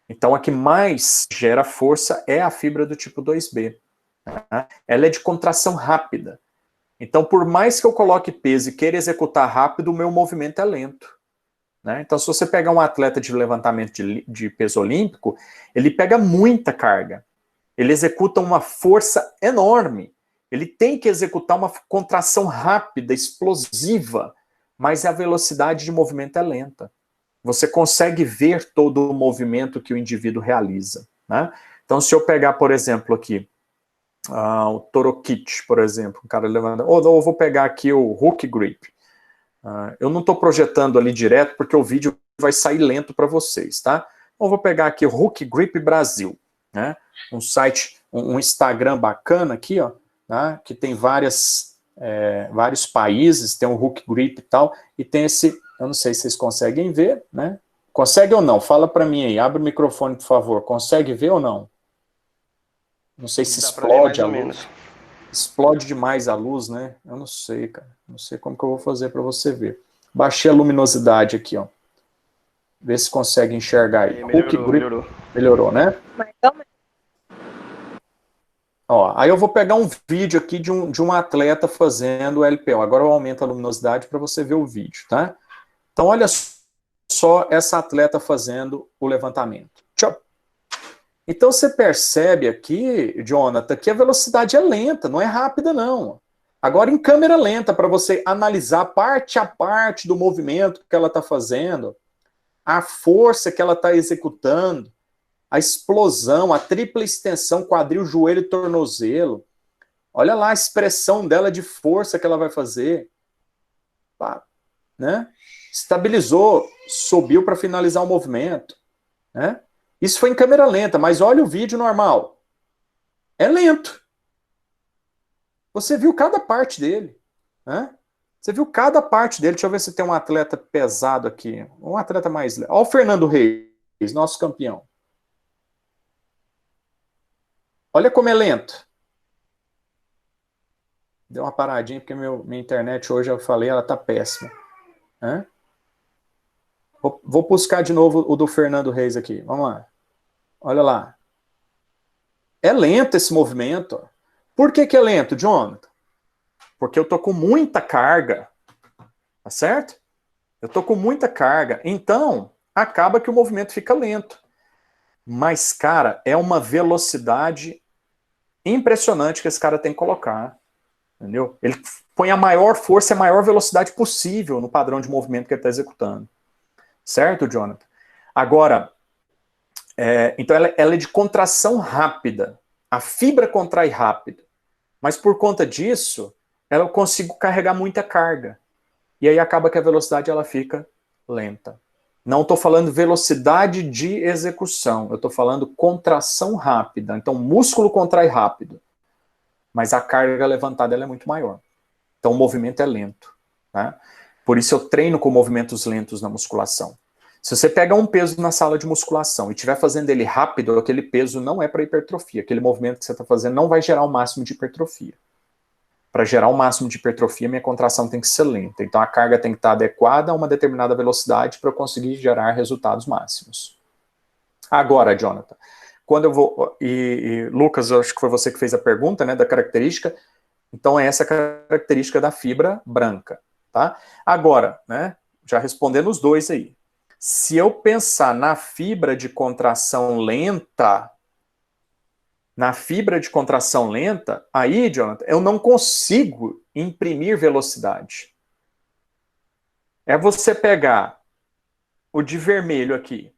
Então, a que mais gera força é a fibra do tipo 2B. Tá? Ela é de contração rápida. Então, por mais que eu coloque peso e queira executar rápido, o meu movimento é lento. Né? Então, se você pegar um atleta de levantamento de peso olímpico, ele pega muita carga. Ele executa uma força enorme. Ele tem que executar uma contração rápida, explosiva, mas a velocidade de movimento é lenta. Você consegue ver todo o movimento que o indivíduo realiza. Né? Então, se eu pegar, por exemplo, aqui, o Torokit, por exemplo, um cara levanta, ou eu vou pegar aqui o hook grip. Eu não estou projetando ali direto, porque o vídeo vai sair lento para vocês, tá? Então, eu vou pegar aqui o Hook Grip Brasil, né? Um site, um Instagram bacana aqui, ó, tá? Que tem vários países, tem um Hook Grip e tal, e tem esse, eu não sei se vocês conseguem ver, né? Consegue ou não? Fala para mim aí, abre o microfone, por favor. Consegue ver ou não? Não sei se explode a luz. Explode demais a luz, né? Eu não sei, cara. Não sei como que eu vou fazer para você ver. Baixei a luminosidade aqui, ó. Vê se consegue enxergar aí. Melhorou, né? Ó, aí eu vou pegar um vídeo aqui de um atleta fazendo LPO. Agora eu aumento a luminosidade para você ver o vídeo, tá? Então, olha só essa atleta fazendo o levantamento. Tchau. Então você percebe aqui, Jonathan, que a velocidade é lenta, não é rápida não. Agora, em câmera lenta, para você analisar parte a parte do movimento que ela está fazendo, a força que ela está executando, a explosão, a tripla extensão, quadril, joelho e tornozelo. Olha lá a expressão dela de força que ela vai fazer. Pá, né? Estabilizou, subiu para finalizar o movimento. Né? Isso foi em câmera lenta, mas olha o vídeo normal. É lento. Você viu cada parte dele. Né? Você viu cada parte dele. Deixa eu ver se tem um atleta pesado aqui. Um atleta mais leve. Olha o Fernando Reis, nosso campeão. Olha como é lento. Deu uma paradinha, porque minha internet hoje, eu falei, ela tá péssima. Né? Vou buscar de novo o do Fernando Reis aqui. Vamos lá. Olha lá. É lento esse movimento. Por que é lento, Jonathan? Porque eu tô com muita carga. Tá certo? Eu tô com muita carga. Então, acaba que o movimento fica lento. Mas, cara, é uma velocidade impressionante que esse cara tem que colocar. Entendeu? Ele põe a maior força e a maior velocidade possível no padrão de movimento que ele está executando. Certo, Jonathan? Agora, então ela é de contração rápida. A fibra contrai rápido. Mas por conta disso, eu consigo carregar muita carga. E aí acaba que a velocidade ela fica lenta. Não estou falando velocidade de execução, eu estou falando contração rápida. Então o músculo contrai rápido, mas a carga levantada ela é muito maior. Então o movimento é lento. Né? Por isso eu treino com movimentos lentos na musculação. Se você pega um peso na sala de musculação e estiver fazendo ele rápido, aquele peso não é para hipertrofia. Aquele movimento que você está fazendo não vai gerar o máximo de hipertrofia. Para gerar o máximo de hipertrofia, minha contração tem que ser lenta. Então a carga tem que estar adequada a uma determinada velocidade para eu conseguir gerar resultados máximos. Agora, Jonathan, quando eu vou... E Lucas, eu acho que foi você que fez a pergunta, né, da característica. Então é essa característica da fibra branca. Tá? Agora, né, já respondendo os dois aí. Se eu pensar na fibra de contração lenta... Na fibra de contração lenta, aí, Jonathan, eu não consigo imprimir velocidade. É você pegar o de vermelho aqui,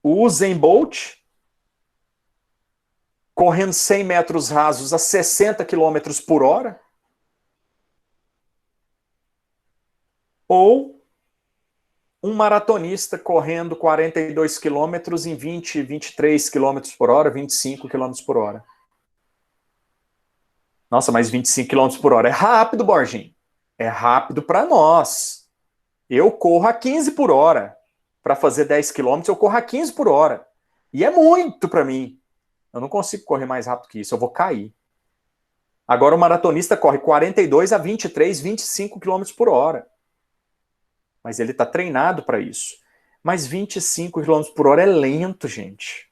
o Usain Bolt, correndo 100 metros rasos a 60 km por hora, ou um maratonista correndo 42 km em 20, 23 km por hora, 25 km por hora. Nossa, mas 25 km por hora é rápido, Borginho. É rápido para nós. Eu corro a 15 por hora. Para fazer 10 km, eu corro a 15 por hora. E é muito para mim. Eu não consigo correr mais rápido que isso, eu vou cair. Agora o maratonista corre 42 a 23, 25 km por hora. Mas ele está treinado para isso. Mas 25 km por hora é lento, gente.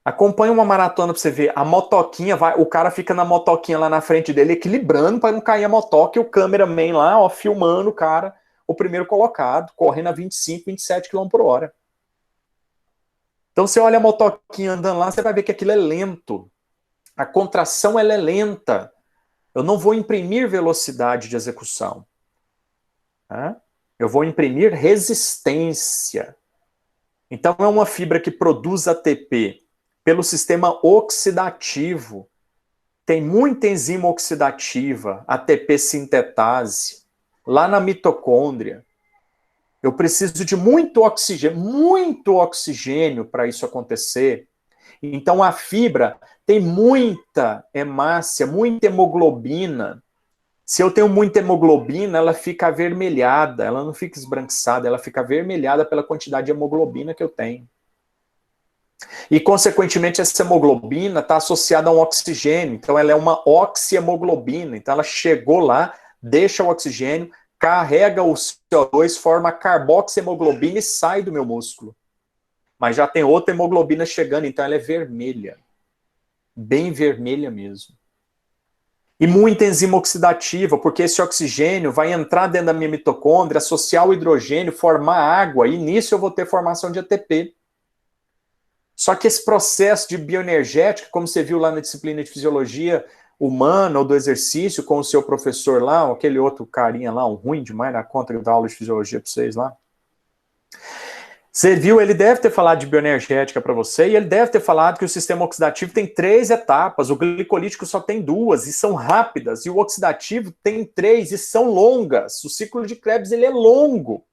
Acompanha uma maratona para você ver. A motoquinha, o cara fica na motoquinha lá na frente dele, equilibrando para não cair a motoca, e o cameraman lá, ó, filmando o cara, o primeiro colocado, correndo a 25, 27 km por hora. Então você olha a motoquinha andando lá, você vai ver que aquilo é lento. A contração ela é lenta. Eu não vou imprimir velocidade de execução. Tá? Eu vou imprimir resistência. Então é uma fibra que produz ATP pelo sistema oxidativo. Tem muita enzima oxidativa, ATP sintetase, lá na mitocôndria. Eu preciso de muito oxigênio para isso acontecer. Então a fibra tem muita hemácia, muita hemoglobina. Se eu tenho muita hemoglobina, ela fica avermelhada, ela não fica esbranquiçada, ela fica avermelhada pela quantidade de hemoglobina que eu tenho. E, consequentemente, essa hemoglobina está associada a um oxigênio, então ela é uma oxihemoglobina, então ela chegou lá, deixa o oxigênio, carrega o CO2, forma carboxiemoglobina e sai do meu músculo. Mas já tem outra hemoglobina chegando, então ela é vermelha. Bem vermelha mesmo. E muita enzima oxidativa, porque esse oxigênio vai entrar dentro da minha mitocôndria, associar o hidrogênio, formar água, e nisso eu vou ter formação de ATP. Só que esse processo de bioenergética, como você viu lá na disciplina de fisiologia, humana ou do exercício com o seu professor lá, ou aquele outro carinha lá, um ruim demais na conta da aula de fisiologia para vocês lá. Você viu, ele deve ter falado de bioenergética para você, e ele deve ter falado que o sistema oxidativo tem 3 etapas, o glicolítico só tem 2, e são rápidas, e o oxidativo tem 3, e são longas. O ciclo de Krebs, ele é longo.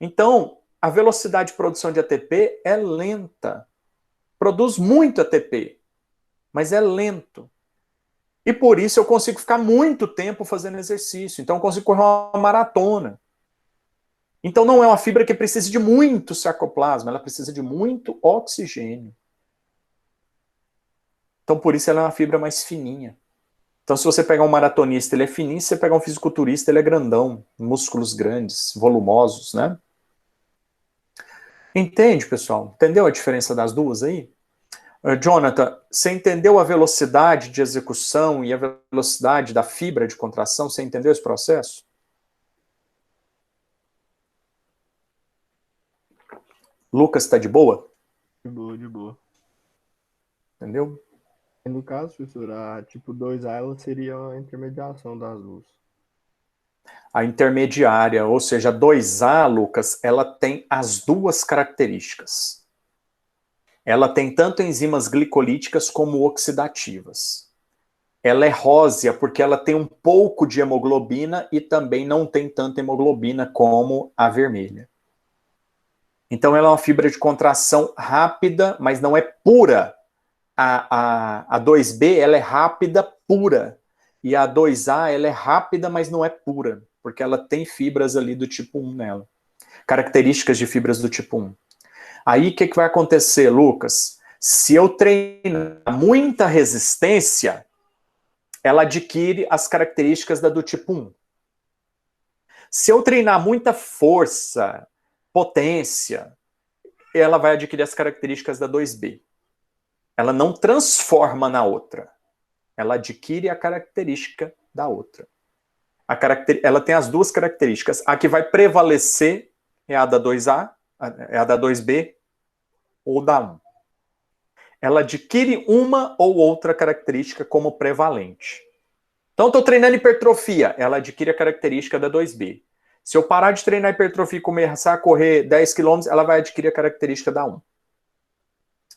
Então, a velocidade de produção de ATP é lenta. Produz muito ATP, mas é lento. E por isso eu consigo ficar muito tempo fazendo exercício. Então eu consigo correr uma maratona. Então não é uma fibra que precisa de muito sarcoplasma, ela precisa de muito oxigênio. Então por isso ela é uma fibra mais fininha. Então se você pegar um maratonista, ele é fininho, se você pegar um fisiculturista, ele é grandão, músculos grandes, volumosos, né? Entende, pessoal? Entendeu a diferença das duas aí? Jonathan, você entendeu a velocidade de execução e a velocidade da fibra de contração? Você entendeu esse processo? Lucas, está de boa? De boa, de boa. Entendeu? E no caso, professor, a tipo 2A ela seria a intermediação das duas. A intermediária, ou seja, a 2A, Lucas, ela tem as duas características. Ela tem tanto enzimas glicolíticas como oxidativas. Ela é rósea porque ela tem um pouco de hemoglobina e também não tem tanta hemoglobina como a vermelha. Então ela é uma fibra de contração rápida, mas não é pura. A 2B ela é rápida, pura. E a 2A ela é rápida, mas não é pura, porque ela tem fibras ali do tipo 1 nela. Características de fibras do tipo 1. Aí o que vai acontecer, Lucas? Se eu treinar muita resistência, ela adquire as características da do tipo 1. Se eu treinar muita força, potência, ela vai adquirir as características da 2B. Ela não transforma na outra. Ela adquire a característica da outra. Ela tem as duas características. A que vai prevalecer é a da 2A, é a da 2B ou da 1. Ela adquire uma ou outra característica como prevalente. Então, estou treinando hipertrofia, ela adquire a característica da 2B. Se eu parar de treinar hipertrofia e começar a correr 10 km, ela vai adquirir a característica da 1.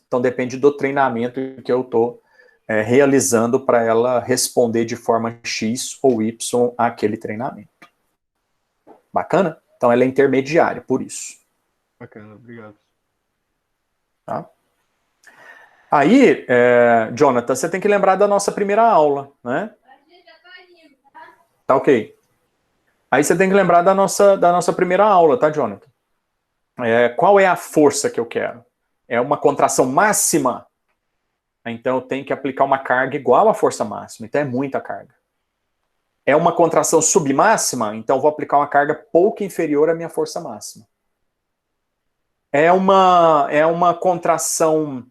Então, depende do treinamento que eu estou realizando para ela responder de forma X ou Y àquele treinamento. Bacana? Então, ela é intermediária, por isso. Bacana, obrigado. Tá? Aí, Jonathan, você tem que lembrar da nossa primeira aula, né? Tá ok. Aí você tem que lembrar da nossa primeira aula, tá, Jonathan? Qual é a força que eu quero? É uma contração máxima? Então eu tenho que aplicar uma carga igual à força máxima. Então é muita carga. É uma contração submáxima? Então eu vou aplicar uma carga pouco inferior à minha força máxima. É uma contração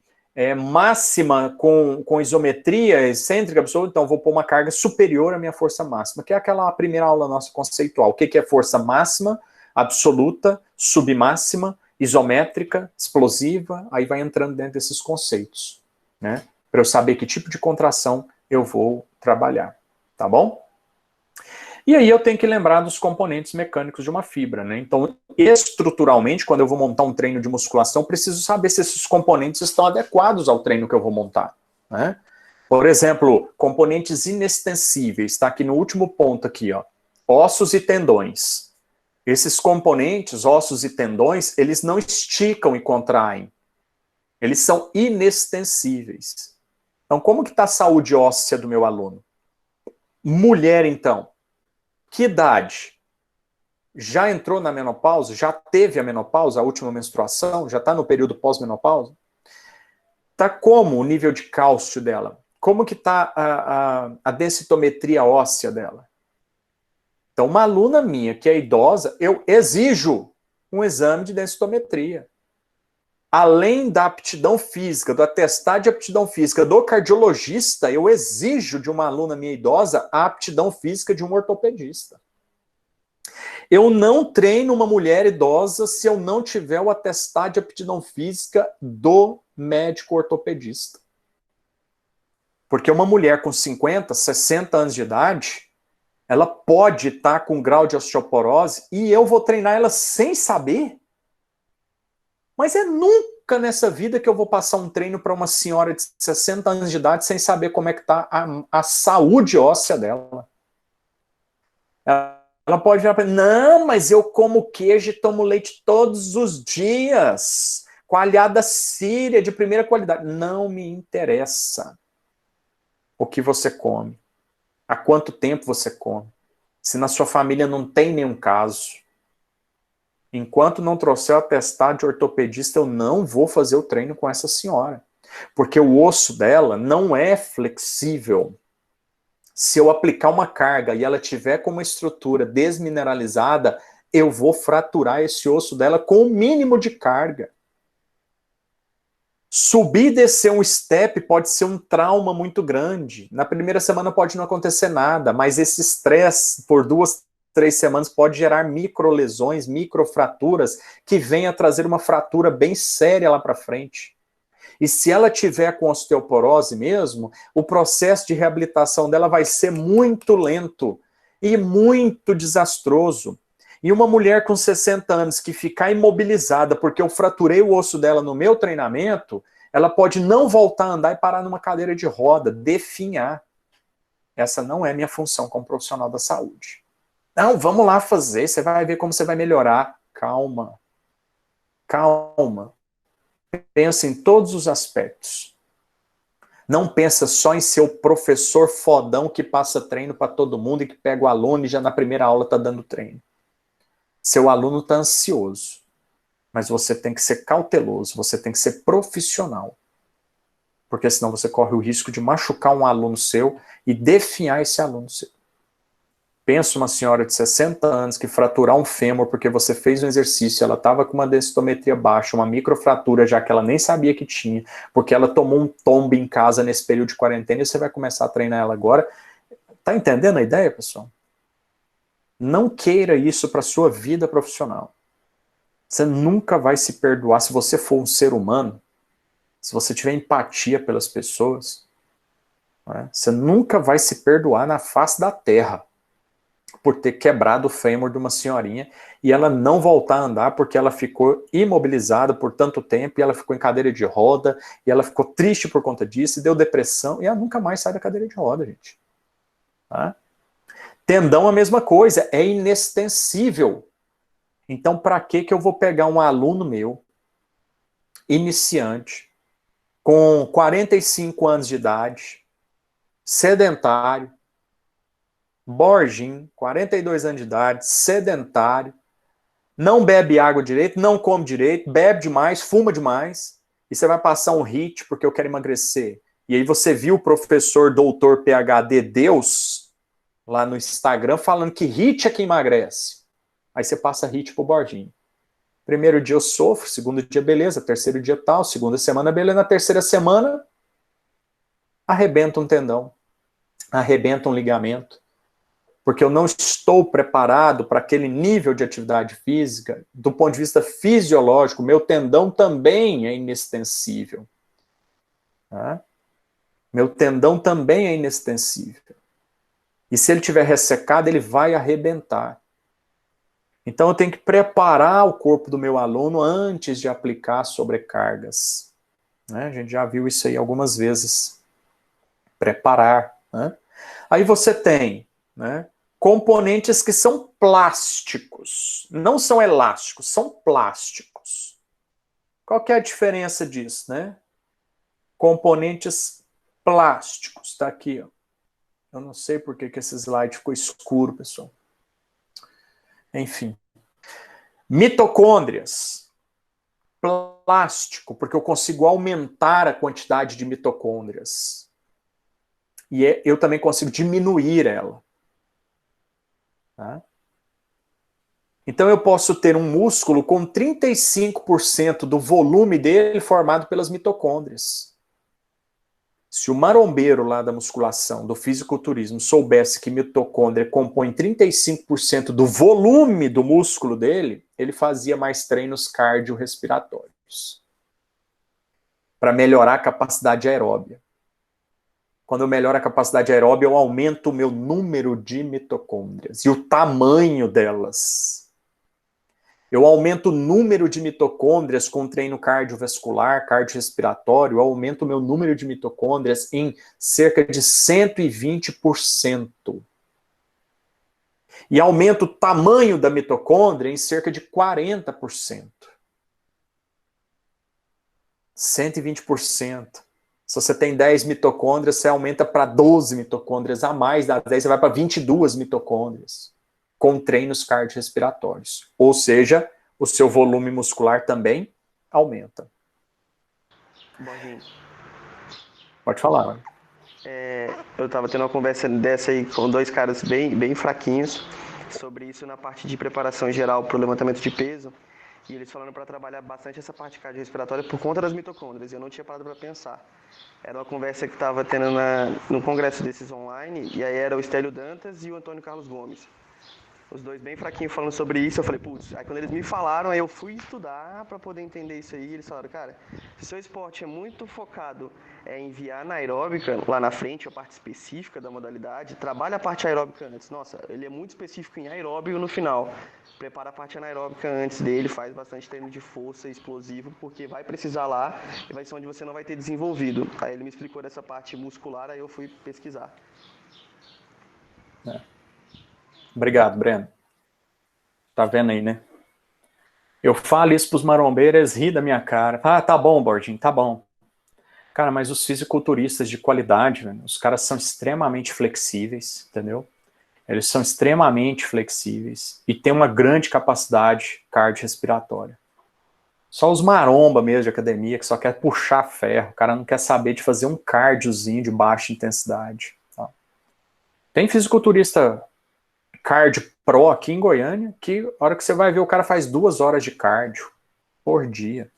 máxima com isometria excêntrica absoluta, então eu vou pôr uma carga superior à minha força máxima, que é aquela primeira aula nossa conceitual. O que é força máxima, absoluta, submáxima, isométrica, explosiva, aí vai entrando dentro desses conceitos, né? Para eu saber que tipo de contração eu vou trabalhar, tá bom? E aí eu tenho que lembrar dos componentes mecânicos de uma fibra, né? Então, estruturalmente, quando eu vou montar um treino de musculação, preciso saber se esses componentes estão adequados ao treino que eu vou montar, né? Por exemplo, componentes inextensíveis, tá aqui no último ponto aqui, ó. Ossos e tendões. Esses componentes, ossos e tendões, eles não esticam e contraem. Eles são inextensíveis. Então, como que está a saúde óssea do meu aluno? Mulher, então. Que idade? Já entrou na menopausa? Já teve a menopausa, a última menstruação? Já está no período pós-menopausa? Tá como o nível de cálcio dela? Como que está a densitometria óssea dela? Então, uma aluna minha que é idosa, eu exijo um exame de densitometria. Além da aptidão física, do atestado de aptidão física do cardiologista, eu exijo de uma aluna minha idosa a aptidão física de um ortopedista. Eu não treino uma mulher idosa se eu não tiver o atestado de aptidão física do médico ortopedista. Porque uma mulher com 50, 60 anos de idade, ela pode estar com grau de osteoporose e eu vou treinar ela sem saber. Mas é nunca nessa vida que eu vou passar um treino para uma senhora de 60 anos de idade sem saber como é que está a saúde óssea dela. Ela pode virar para mim, não, mas eu como queijo e tomo leite todos os dias, coalhada síria de primeira qualidade. Não me interessa o que você come, há quanto tempo você come, se na sua família não tem nenhum caso. Enquanto não trouxer o atestado de ortopedista, eu não vou fazer o treino com essa senhora. Porque o osso dela não é flexível. Se eu aplicar uma carga e ela tiver com uma estrutura desmineralizada, eu vou fraturar esse osso dela com o mínimo de carga. Subir e descer um step pode ser um trauma muito grande. Na primeira semana pode não acontecer nada, mas esse estresse por 2, 3 semanas pode gerar microlesões, microfraturas, que venha a trazer uma fratura bem séria lá para frente. E se ela tiver com osteoporose mesmo, o processo de reabilitação dela vai ser muito lento e muito desastroso. E uma mulher com 60 anos que ficar imobilizada porque eu fraturei o osso dela no meu treinamento, ela pode não voltar a andar e parar numa cadeira de roda, definhar. Essa não é minha função como profissional da saúde. Não, vamos lá fazer, você vai ver como você vai melhorar. Calma. Calma. Pensa em todos os aspectos. Não pensa só em ser o professor fodão que passa treino para todo mundo e que pega o aluno e já na primeira aula está dando treino. Seu aluno está ansioso, mas você tem que ser cauteloso, você tem que ser profissional. Porque senão você corre o risco de machucar um aluno seu e definhar esse aluno seu. Pensa uma senhora de 60 anos que fraturar um fêmur porque você fez um exercício, ela estava com uma densitometria baixa, uma microfratura já que ela nem sabia que tinha, porque ela tomou um tombo em casa nesse período de quarentena e você vai começar a treinar ela agora. Tá entendendo a ideia, pessoal? Não queira isso para a sua vida profissional. Você nunca vai se perdoar se você for um ser humano, se você tiver empatia pelas pessoas, né? Você nunca vai se perdoar na face da terra por ter quebrado o fêmur de uma senhorinha e ela não voltar a andar porque ela ficou imobilizada por tanto tempo e ela ficou em cadeira de roda e ela ficou triste por conta disso e deu depressão e ela nunca mais sai da cadeira de roda, gente. Tá? Tendão a mesma coisa, é inextensível. Então, para que eu vou pegar um aluno meu, iniciante, com 45 anos de idade, sedentário, Borginho, 42 anos de idade, sedentário, não bebe água direito, não come direito, bebe demais, fuma demais, e você vai passar um HIIT porque eu quero emagrecer. E aí você viu o professor doutor PhD Deus lá no Instagram falando que HIIT é que emagrece. Aí você passa HIIT pro Borginho. Primeiro dia eu sofro, segundo dia beleza, terceiro dia tal, segunda semana beleza, na terceira semana arrebenta um tendão, arrebenta um ligamento, porque eu não estou preparado para aquele nível de atividade física, do ponto de vista fisiológico, meu tendão também é inextensível. Tá? Meu tendão também é inextensível. E se ele tiver ressecado, ele vai arrebentar. Então eu tenho que preparar o corpo do meu aluno antes de aplicar sobrecargas. Né? A gente já viu isso aí algumas vezes. Preparar. Né? Aí você tem, né, componentes que são plásticos. Não são elásticos, são plásticos. Qual que é a diferença disso? Né? Componentes plásticos. Está aqui. Ó. Eu não sei por que esse slide ficou escuro, pessoal. Enfim. Mitocôndrias. Plástico, porque eu consigo aumentar a quantidade de mitocôndrias. E eu também consigo diminuir ela. Tá? Então eu posso ter um músculo com 35% do volume dele formado pelas mitocôndrias. Se o marombeiro lá da musculação, do fisiculturismo, soubesse que mitocôndria compõe 35% do volume do músculo dele, ele fazia mais treinos cardiorrespiratórios para melhorar a capacidade aeróbia. quando eu melhoro a capacidade aeróbica, eu aumento o meu número de mitocôndrias e o tamanho delas. Eu aumento o número de mitocôndrias com treino cardiovascular, cardiorrespiratório, eu aumento o meu número de mitocôndrias em cerca de 120%. E aumento o tamanho da mitocôndria em cerca de 40%. 120%. Se você tem 10 mitocôndrias, você aumenta para 12 mitocôndrias a mais, das 10 você vai para 22 mitocôndrias, com treinos cardiorrespiratórios. Ou seja, o seu volume muscular também aumenta. Borginho, Pode falar. eu estava tendo uma conversa dessa aí com dois caras bem fraquinhos sobre isso na parte de preparação geral para o levantamento de peso. E eles falando para trabalhar bastante essa parte cardiorrespiratória por conta das mitocôndrias. Eu não tinha parado para pensar. Era uma conversa que estava tendo no congresso desses online, e aí era o Estélio Dantas e o Antônio Carlos Gomes. Os dois bem fraquinhos falando sobre isso, eu falei, putz, aí quando eles me falaram, aí eu fui estudar para poder entender isso aí, eles falaram, cara, se o seu esporte é muito focado em via anaeróbica, lá na frente, a parte específica da modalidade, trabalha a parte aeróbica antes. Nossa, ele é muito específico em aeróbio no final. Prepara a parte anaeróbica antes dele, faz bastante treino de força explosivo, porque vai precisar lá e vai ser onde você não vai ter desenvolvido. Aí ele me explicou dessa parte muscular, aí eu fui pesquisar. Obrigado, Breno. Tá vendo aí, né? Eu falo isso pros marombeiros, eles riem da minha cara. Ah, tá bom, Bordinho, tá bom. Cara, mas os fisiculturistas de qualidade, velho, os caras são extremamente flexíveis, entendeu? Eles são extremamente flexíveis e têm uma grande capacidade cardiorrespiratória. Só os maromba mesmo de academia, que só quer puxar ferro, o cara não quer saber de fazer um cardiozinho de baixa intensidade. Tá? Tem fisiculturista cardio pro aqui em Goiânia, que a hora que você vai ver, o cara faz 2 horas de cardio por dia.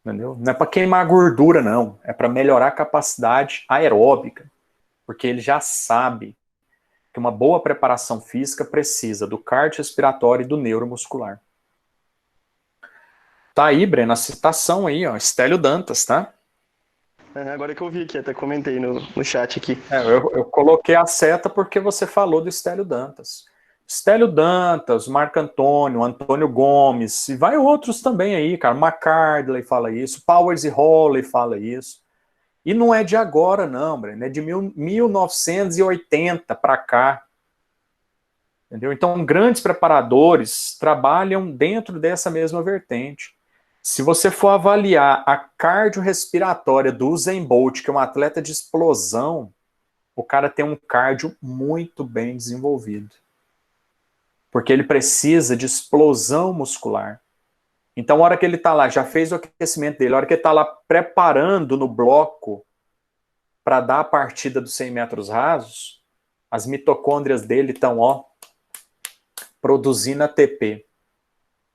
Entendeu? Não é para queimar gordura, não. É para melhorar a capacidade aeróbica. Porque ele já sabe que uma boa preparação física precisa do cardiorrespiratório e do neuromuscular. Tá aí, Breno, a citação aí, ó, Estélio Dantas, tá? Agora que eu vi aqui, até comentei no chat aqui. Eu coloquei a seta porque você falou do Estélio Dantas. Estélio Dantas, Marco Antônio, Antônio Gomes, e vai outros também aí, cara. McCardley fala isso, Powers e Hawley fala isso. E não é de agora, não, Breno, é de 1980 para cá. Entendeu? Então, grandes preparadores trabalham dentro dessa mesma vertente. Se você for avaliar a cardiorrespiratória do Usain Bolt, que é um atleta de explosão, o cara tem um cardio muito bem desenvolvido. Porque ele precisa de explosão muscular. Então, a hora que ele está lá, já fez o aquecimento dele, a hora que ele está lá preparando no bloco para dar a partida dos 100 metros rasos, as mitocôndrias dele estão, ó, produzindo ATP.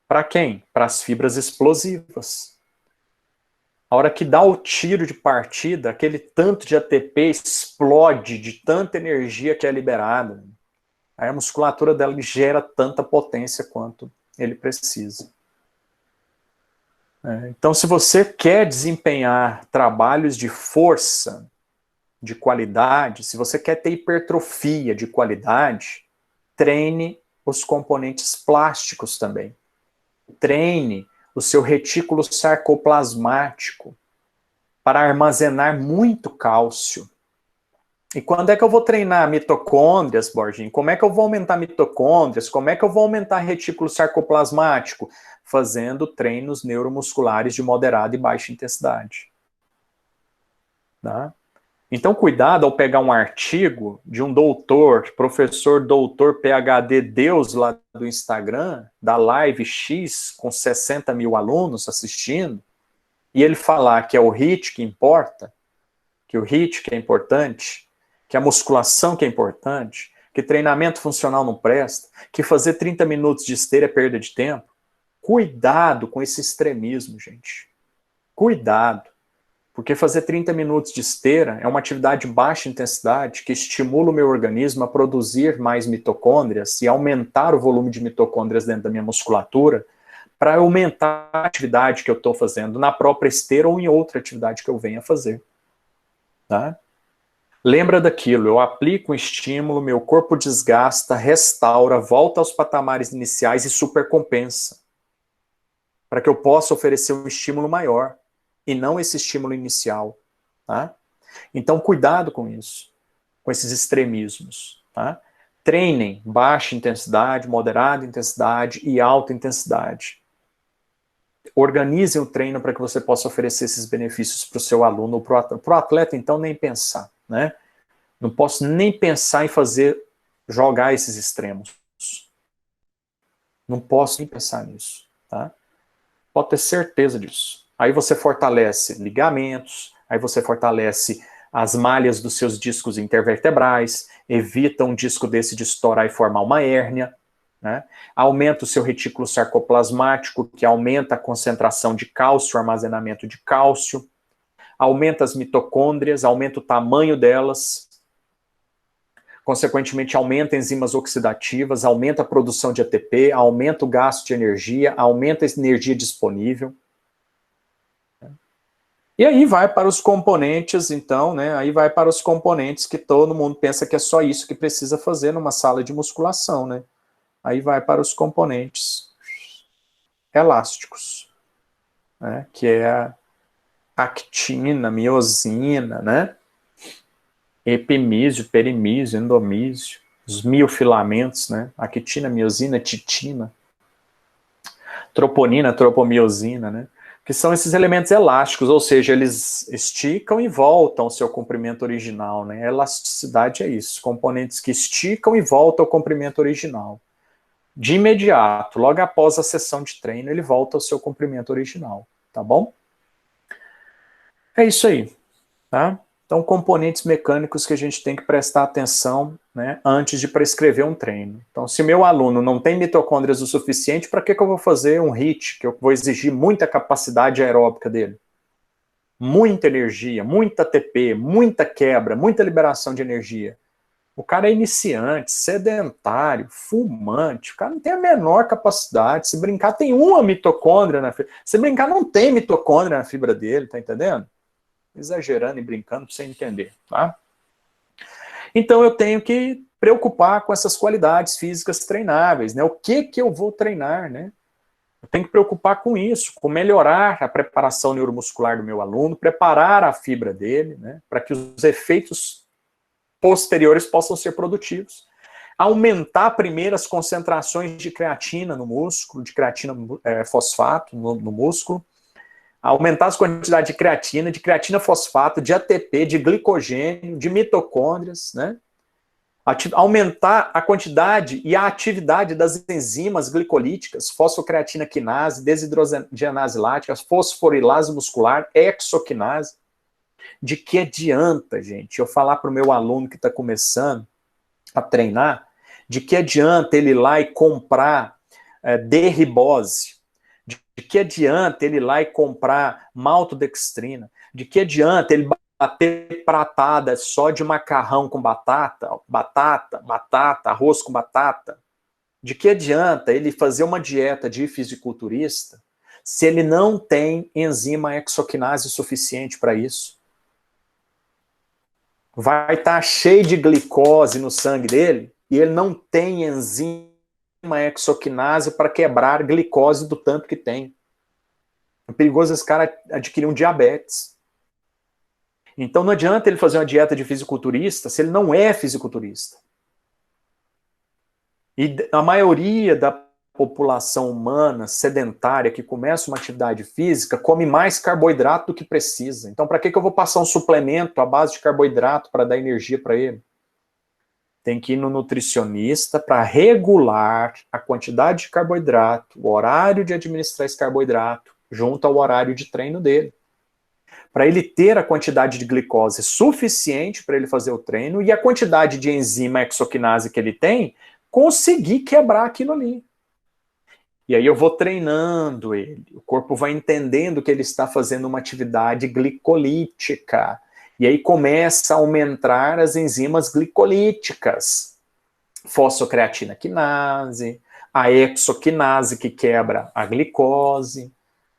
Para quem? Para as fibras explosivas. A hora que dá o tiro de partida, aquele tanto de ATP explode de tanta energia que é liberada. Aí a musculatura dela gera tanta potência quanto ele precisa. Então, se você quer desempenhar trabalhos de força, de qualidade, se você quer ter hipertrofia de qualidade, treine os componentes plásticos também. Treine o seu retículo sarcoplasmático para armazenar muito cálcio. E quando é que eu vou treinar mitocôndrias, Borginho? Como é que eu vou aumentar mitocôndrias? Como é que eu vou aumentar retículo sarcoplasmático? Fazendo treinos neuromusculares de moderada e baixa intensidade. Tá? Então, cuidado ao pegar um artigo de um doutor, professor doutor PhD Deus lá do Instagram, da Live X, com 60 mil alunos assistindo, e ele falar que é o HIIT que importa, que o HIIT que é importante, que a musculação que é importante, que treinamento funcional não presta, que fazer 30 minutos de esteira é perda de tempo. Cuidado com esse extremismo, gente. Cuidado. Porque fazer 30 minutos de esteira é uma atividade de baixa intensidade que estimula o meu organismo a produzir mais mitocôndrias e aumentar o volume de mitocôndrias dentro da minha musculatura para aumentar a atividade que eu estou fazendo na própria esteira ou em outra atividade que eu venha fazer. Tá? Lembra daquilo, eu aplico um estímulo, meu corpo desgasta, restaura, volta aos patamares iniciais e supercompensa, para que eu possa oferecer um estímulo maior, e não esse estímulo inicial, tá? Então, cuidado com isso, com esses extremismos, tá? Treinem baixa intensidade, moderada intensidade e alta intensidade. Organizem o treino para que você possa oferecer esses benefícios para o seu aluno ou para o atleta, então, nem pensar, né? Não posso nem pensar em jogar esses extremos. Não posso nem pensar nisso, tá? Pode ter certeza disso. Aí você fortalece ligamentos, aí você fortalece as malhas dos seus discos intervertebrais, evita um disco desse de estourar e formar uma hérnia, né? Aumenta o seu retículo sarcoplasmático, que aumenta a concentração de cálcio, o armazenamento de cálcio, aumenta as mitocôndrias, aumenta o tamanho delas, consequentemente aumenta enzimas oxidativas, aumenta a produção de ATP, aumenta o gasto de energia, aumenta a energia disponível. E aí vai para os componentes, então, né? Aí vai para os componentes que todo mundo pensa que é só isso que precisa fazer numa sala de musculação, né? Aí vai para os componentes elásticos, né? Que é a actina, miosina, né? Epimísio, perimísio, endomísio, os miofilamentos, né? Actina, miosina, titina, troponina, tropomiosina, né? Que são esses elementos elásticos, ou seja, eles esticam e voltam ao seu comprimento original, né? A elasticidade é isso, componentes que esticam e voltam ao comprimento original. De imediato, logo após a sessão de treino, ele volta ao seu comprimento original, tá bom? É isso aí, tá? Então, componentes mecânicos que a gente tem que prestar atenção, né, antes de prescrever um treino. Então, se meu aluno não tem mitocôndrias o suficiente, para que eu vou fazer um HIIT, que eu vou exigir muita capacidade aeróbica dele? Muita energia, muita ATP, muita quebra, muita liberação de energia. O cara é iniciante, sedentário, fumante, o cara não tem a menor capacidade. Se brincar, tem uma mitocôndria na fibra. Se brincar, não tem mitocôndria na fibra dele, tá entendendo? Exagerando e brincando para você entender, tá? Então eu tenho que preocupar com essas qualidades físicas treináveis, né? O que eu vou treinar, né? Eu tenho que preocupar com isso, com melhorar a preparação neuromuscular do meu aluno, preparar a fibra dele, né? Para que os efeitos posteriores possam ser produtivos. Aumentar primeiro as concentrações de creatina no músculo, de creatina fosfato no músculo, aumentar as quantidades de creatina fosfato, de ATP, de glicogênio, de mitocôndrias, né? Aumentar a quantidade e a atividade das enzimas glicolíticas, fosfocreatina quinase, desidrogenase lática, fosforilase muscular, exoquinase. De que adianta, gente, eu falar para o meu aluno que está começando a treinar, de que adianta ele ir lá e comprar D-ribose? De que adianta ele ir lá e comprar maltodextrina? De que adianta ele bater pratada só de macarrão com batata, arroz com batata? De que adianta ele fazer uma dieta de fisiculturista se ele não tem enzima exoquinase suficiente para isso? Vai estar cheio de glicose no sangue dele e ele não tem enzima exoquinase para quebrar glicose do tanto que tem. É perigoso esse cara adquirir um diabetes. Então não adianta ele fazer uma dieta de fisiculturista se ele não é fisiculturista. E a maioria da população humana sedentária que começa uma atividade física come mais carboidrato do que precisa. Então para que eu vou passar um suplemento à base de carboidrato para dar energia para ele? Tem que ir no nutricionista para regular a quantidade de carboidrato, o horário de administrar esse carboidrato, junto ao horário de treino dele. Para ele ter a quantidade de glicose suficiente para ele fazer o treino e a quantidade de enzima exoquinase que ele tem, conseguir quebrar aquilo ali. E aí eu vou treinando ele. O corpo vai entendendo que ele está fazendo uma atividade glicolítica. E aí começa a aumentar as enzimas glicolíticas. Fosfocreatina quinase, a exoquinase que quebra a glicose,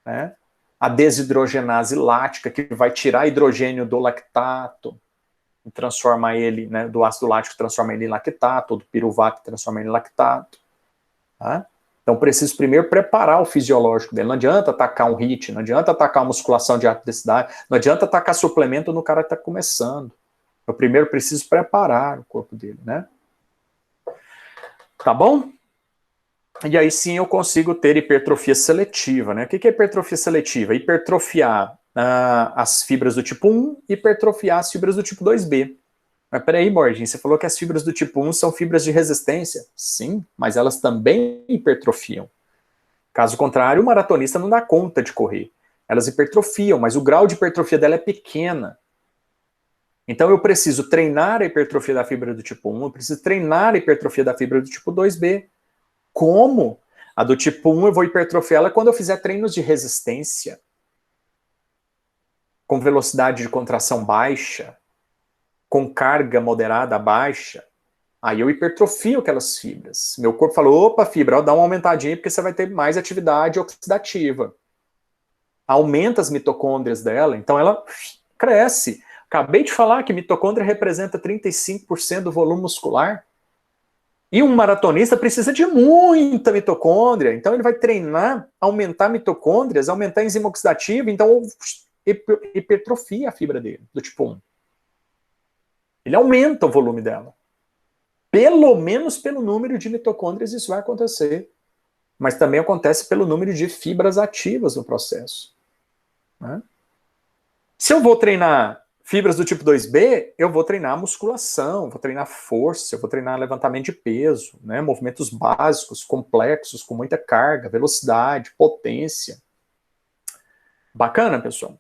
né? A desidrogenase lática que vai tirar hidrogênio do lactato, e transforma ele, né, do ácido lático, transforma ele em lactato, do piruvato, transforma ele em lactato. Tá? Então, preciso primeiro preparar o fisiológico dele. Não adianta atacar um HIIT, não adianta atacar uma musculação de alta densidade, não adianta atacar suplemento no cara que está começando. Eu primeiro preciso preparar o corpo dele, né? Tá bom? E aí sim eu consigo ter hipertrofia seletiva, né? O que é hipertrofia seletiva? Hipertrofiar as fibras do tipo 1, hipertrofiar as fibras do tipo 2B. Mas peraí, Borginho, você falou que as fibras do tipo 1 são fibras de resistência. Sim, mas elas também hipertrofiam. Caso contrário, o maratonista não dá conta de correr. Elas hipertrofiam, mas o grau de hipertrofia dela é pequena. Então eu preciso treinar a hipertrofia da fibra do tipo 1, eu preciso treinar a hipertrofia da fibra do tipo 2B. Como? A do tipo 1 eu vou hipertrofiá-la quando eu fizer treinos de resistência, com velocidade de contração baixa, com carga moderada baixa, aí eu hipertrofio aquelas fibras. Meu corpo falou, opa, fibra, dá uma aumentadinha porque você vai ter mais atividade oxidativa. Aumenta as mitocôndrias dela, então ela cresce. Acabei de falar que mitocôndria representa 35% do volume muscular. E um maratonista precisa de muita mitocôndria, então ele vai treinar, aumentar mitocôndrias, aumentar a enzima oxidativa, então hipertrofia a fibra dele, do tipo 1. Ele aumenta o volume dela. Pelo menos pelo número de mitocôndrias isso vai acontecer. Mas também acontece pelo número de fibras ativas no processo. Né? Se eu vou treinar fibras do tipo 2B, eu vou treinar musculação, vou treinar força, eu vou treinar levantamento de peso, né? Movimentos básicos, complexos, com muita carga, velocidade, potência. Bacana, pessoal?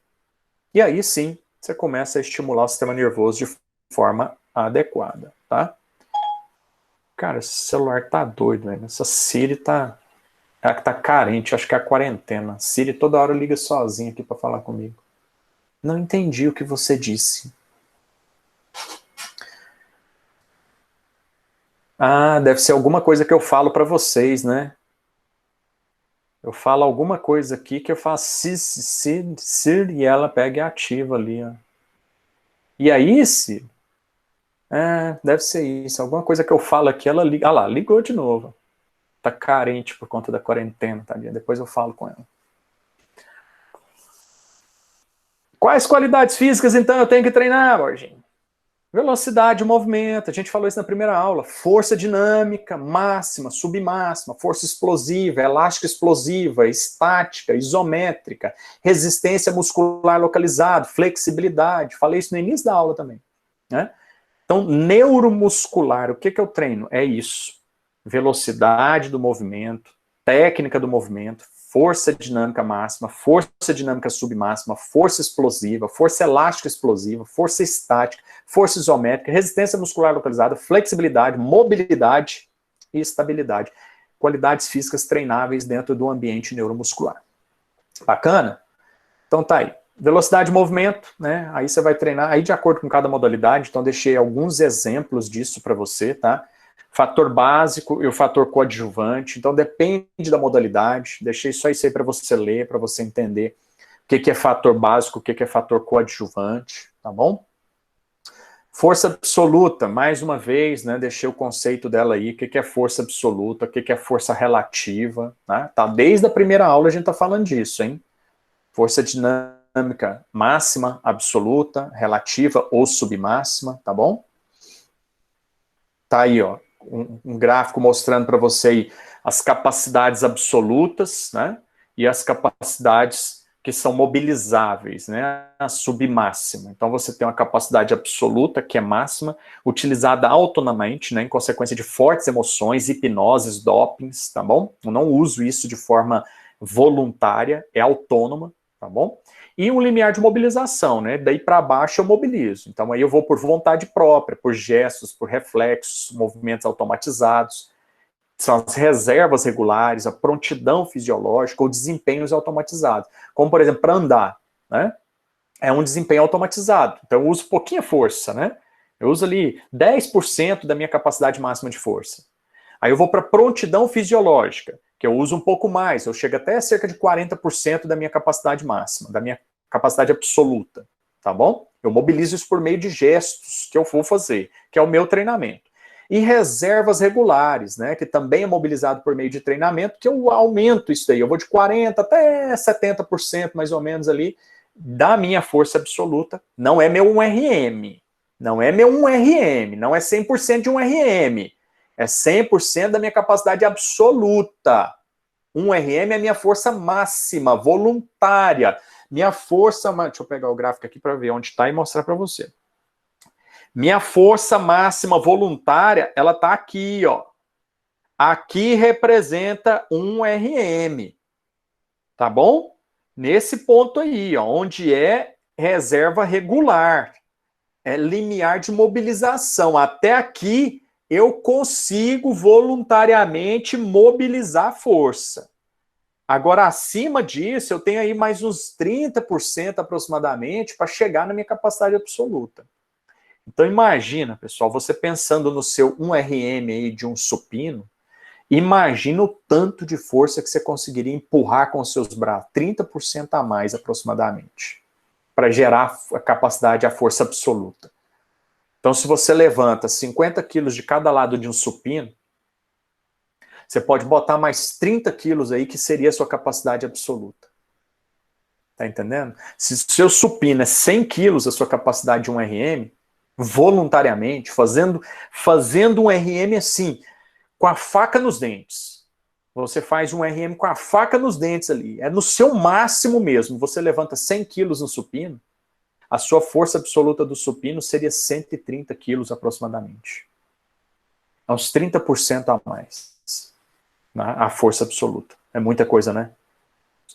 E aí sim, você começa a estimular o sistema nervoso de forma adequada, tá? Cara, esse celular tá doido, velho. Essa Siri tá carente, acho que é a quarentena. Siri toda hora liga sozinha aqui pra falar comigo. Não entendi o que você disse. Ah, deve ser alguma coisa que eu falo pra vocês, né? Eu falo alguma coisa aqui que eu faço Siri e ela pega e ativa ali, ó. E aí, Siri? Deve ser isso. Alguma coisa que eu falo aqui, ela liga. Ah lá, ligou de novo. Tá carente por conta da quarentena, tadinha. Depois eu falo com ela. Quais qualidades físicas, então, eu tenho que treinar, Borginho? Velocidade, movimento. A gente falou isso na primeira aula. Força dinâmica, máxima, submáxima, força explosiva, elástica explosiva, estática, isométrica, resistência muscular localizada, flexibilidade. Falei isso no início da aula também, né? Então, neuromuscular, o que eu treino? É isso. Velocidade do movimento, técnica do movimento, força dinâmica máxima, força dinâmica submáxima, força explosiva, força elástica explosiva, força estática, força isométrica, resistência muscular localizada, flexibilidade, mobilidade e estabilidade. Qualidades físicas treináveis dentro do ambiente neuromuscular. Bacana? Então tá aí. Velocidade de movimento, né? Aí você vai treinar, aí de acordo com cada modalidade, então deixei alguns exemplos disso para você, tá? Fator básico e o fator coadjuvante, então depende da modalidade, deixei só isso aí para você ler, para você entender o que é fator básico, o que é fator coadjuvante, tá bom? Força absoluta, mais uma vez, né, deixei o conceito dela aí, o que é força absoluta, o que é força relativa, né? Tá, desde a primeira aula a gente tá falando disso, hein? Força dinâmica máxima, absoluta, relativa ou submáxima, tá bom? Tá aí, ó, um gráfico mostrando para você aí as capacidades absolutas, né, e as capacidades que são mobilizáveis, né, a submáxima. Então você tem uma capacidade absoluta, que é máxima, utilizada autonomamente, né, em consequência de fortes emoções, hipnoses, dopings, tá bom? Eu não uso isso de forma voluntária, é autônoma, tá bom? E um limiar de mobilização, né? Daí para baixo eu mobilizo. Então aí eu vou por vontade própria, por gestos, por reflexos, movimentos automatizados. São as reservas regulares, a prontidão fisiológica ou desempenhos automatizados. Como, por exemplo, para andar, né? É um desempenho automatizado. Então eu uso pouquinha força, né? Eu uso ali 10% da minha capacidade máxima de força. Aí eu vou para prontidão fisiológica, que eu uso um pouco mais, eu chego até cerca de 40% da minha capacidade máxima, da minha capacidade absoluta, tá bom? Eu mobilizo isso por meio de gestos que eu vou fazer, que é o meu treinamento. E reservas regulares, né, que também é mobilizado por meio de treinamento, que eu aumento isso daí, eu vou de 40% até 70% mais ou menos ali, da minha força absoluta. Não é meu 1RM, não é meu 1RM, não é 100% de 1RM, é 100% da minha capacidade absoluta. 1RM é a minha força máxima, voluntária. Minha força, deixa eu pegar o gráfico aqui para ver onde está e mostrar para você. Minha força máxima voluntária, ela está aqui, ó. Aqui representa 1RM, tá bom? Nesse ponto aí, ó, onde é reserva regular, é limiar de mobilização. Até aqui eu consigo voluntariamente mobilizar força. Agora, acima disso, eu tenho aí mais uns 30% aproximadamente para chegar na minha capacidade absoluta. Então, imagina, pessoal, você pensando no seu 1RM aí de um supino, imagina o tanto de força que você conseguiria empurrar com os seus braços, 30% a mais aproximadamente, para gerar a capacidade, a força absoluta. Então, se você levanta 50 quilos de cada lado de um supino, você pode botar mais 30 quilos aí, que seria a sua capacidade absoluta. Tá entendendo? Se o seu supino é 100 quilos a sua capacidade de 1RM, voluntariamente, fazendo um RM assim, com a faca nos dentes. Você faz um RM com a faca nos dentes ali. É no seu máximo mesmo. Você levanta 100 quilos no supino, a sua força absoluta do supino seria 130 quilos aproximadamente. É uns 30% a mais. Né? A força absoluta. É muita coisa, né?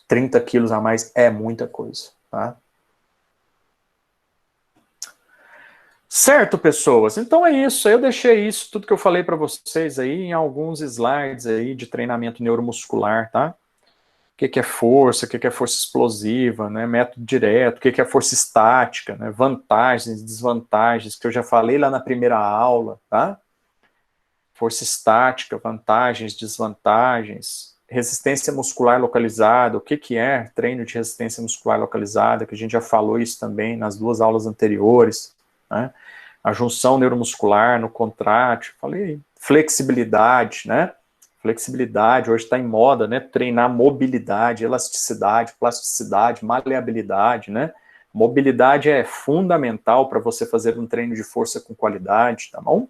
30 quilos a mais é muita coisa. Tá? Certo, pessoas? Então é isso. Eu deixei isso, tudo que eu falei para vocês aí, em alguns slides aí de treinamento neuromuscular, tá? O que é força, o que é força explosiva, né? Método direto, o que é força estática, né? Vantagens e desvantagens, que eu já falei lá na primeira aula, tá? Força estática, vantagens, desvantagens, resistência muscular localizada, o que é treino de resistência muscular localizada, que a gente já falou isso também nas 2 aulas anteriores, né? A junção neuromuscular no contrátil, falei, flexibilidade, né? Flexibilidade, hoje está em moda, né? Treinar mobilidade, elasticidade, plasticidade, maleabilidade, né? Mobilidade é fundamental para você fazer um treino de força com qualidade, tá bom?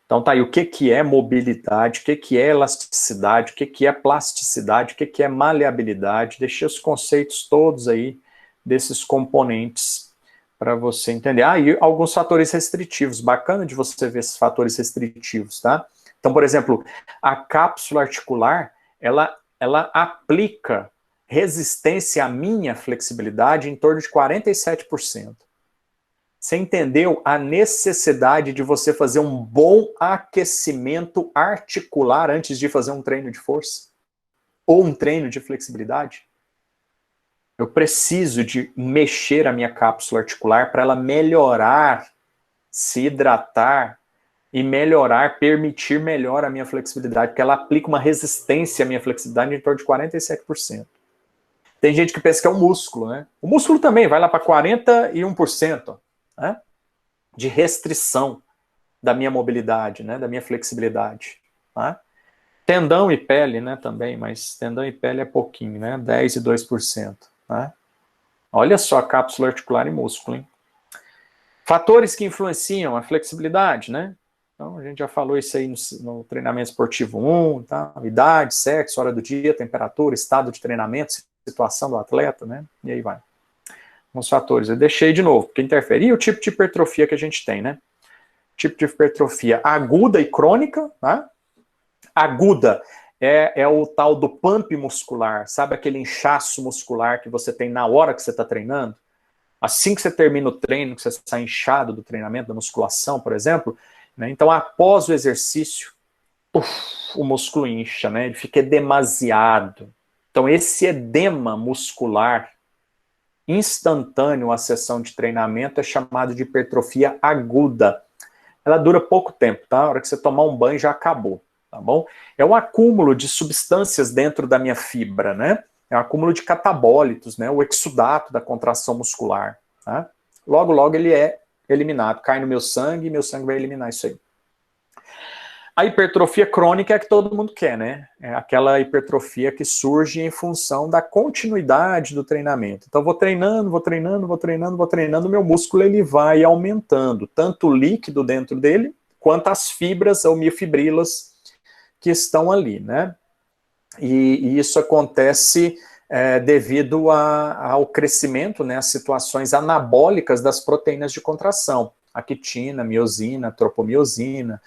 Então tá aí, o que é mobilidade, o que é elasticidade, o que é plasticidade, o que é maleabilidade, deixei os conceitos todos aí desses componentes para você entender. Ah, e alguns fatores restritivos, bacana de você ver esses fatores restritivos, tá? Então, por exemplo, a cápsula articular, ela aplica resistência à minha flexibilidade em torno de 47%. Você entendeu a necessidade de você fazer um bom aquecimento articular antes de fazer um treino de força? Ou um treino de flexibilidade? Eu preciso de mexer a minha cápsula articular para ela melhorar, se hidratar e melhorar, permitir melhor a minha flexibilidade, porque ela aplica uma resistência à minha flexibilidade em torno de 47%. Tem gente que pensa que é um músculo, né? O músculo também vai lá para 41%, né? De restrição da minha mobilidade, né? Da minha flexibilidade. Tá? Tendão e pele, né? Também, mas tendão e pele é pouquinho, né? 10 e 2%. Né? Olha só a cápsula articular e músculo, hein? Fatores que influenciam a flexibilidade, né? Então, a gente já falou isso aí no treinamento esportivo 1, tá? Idade, sexo, hora do dia, temperatura, estado de treinamento, situação do atleta, né? E aí vai. Uns fatores. Eu deixei de novo, porque interfere. E o tipo de hipertrofia que a gente tem, né? Tipo de hipertrofia aguda e crônica, tá? Aguda é o tal do pump muscular, sabe aquele inchaço muscular que você tem na hora que você está treinando? Assim que você termina o treino, que você está inchado do treinamento, da musculação, por exemplo, né? Então após o exercício, o músculo incha, né? Ele fica demasiado. Então esse edema muscular instantâneo à sessão de treinamento é chamado de hipertrofia aguda. Ela dura pouco tempo, tá? A hora que você tomar um banho já acabou, tá bom? É um acúmulo de substâncias dentro da minha fibra, né? é um acúmulo de catabólitos, né? O exudato da contração muscular. Tá? Logo, logo ele é eliminado. Cai no meu sangue e meu sangue vai eliminar isso aí. A hipertrofia crônica é a que todo mundo quer, né? É aquela hipertrofia que surge em função da continuidade do treinamento. Então, vou treinando, o meu músculo ele vai aumentando, tanto o líquido dentro dele, quanto as fibras ou miofibrilas que estão ali, né? E isso acontece devido ao crescimento, né, as situações anabólicas das proteínas de contração, a quitina, miosina, tropomiosina,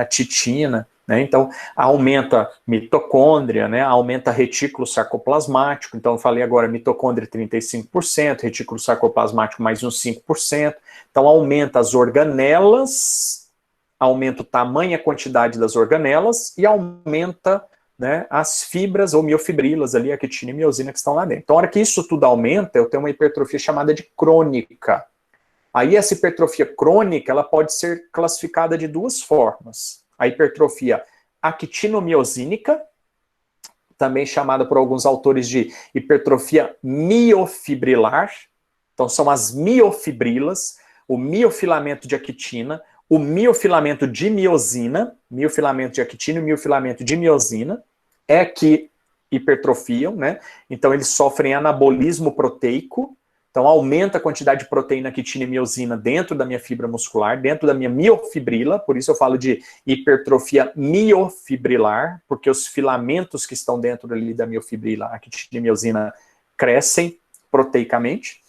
titina, né? Então aumenta mitocôndria, né? Aumenta retículo sarcoplasmático, então eu falei agora mitocôndria 35%, retículo sarcoplasmático mais uns 5%, então aumenta as organelas, aumenta o tamanho e a quantidade das organelas e aumenta, né, as fibras ou miofibrilas ali, a quitina e miosina que estão lá dentro. Então, a hora que isso tudo aumenta, eu tenho uma hipertrofia chamada de crônica. Aí essa hipertrofia crônica, ela pode ser classificada de duas formas. A hipertrofia actinomiosínica, também chamada por alguns autores de hipertrofia miofibrilar. Então são as miofibrilas, o miofilamento de actina, o miofilamento de miosina, miofilamento de actina e miofilamento de miosina, é que hipertrofiam, né? Então eles sofrem anabolismo proteico, então aumenta a quantidade de proteína, quitina e miosina dentro da minha fibra muscular, dentro da minha miofibrila, por isso eu falo de hipertrofia miofibrilar, porque os filamentos que estão dentro ali da miofibrila, a quitina e miosina, crescem proteicamente.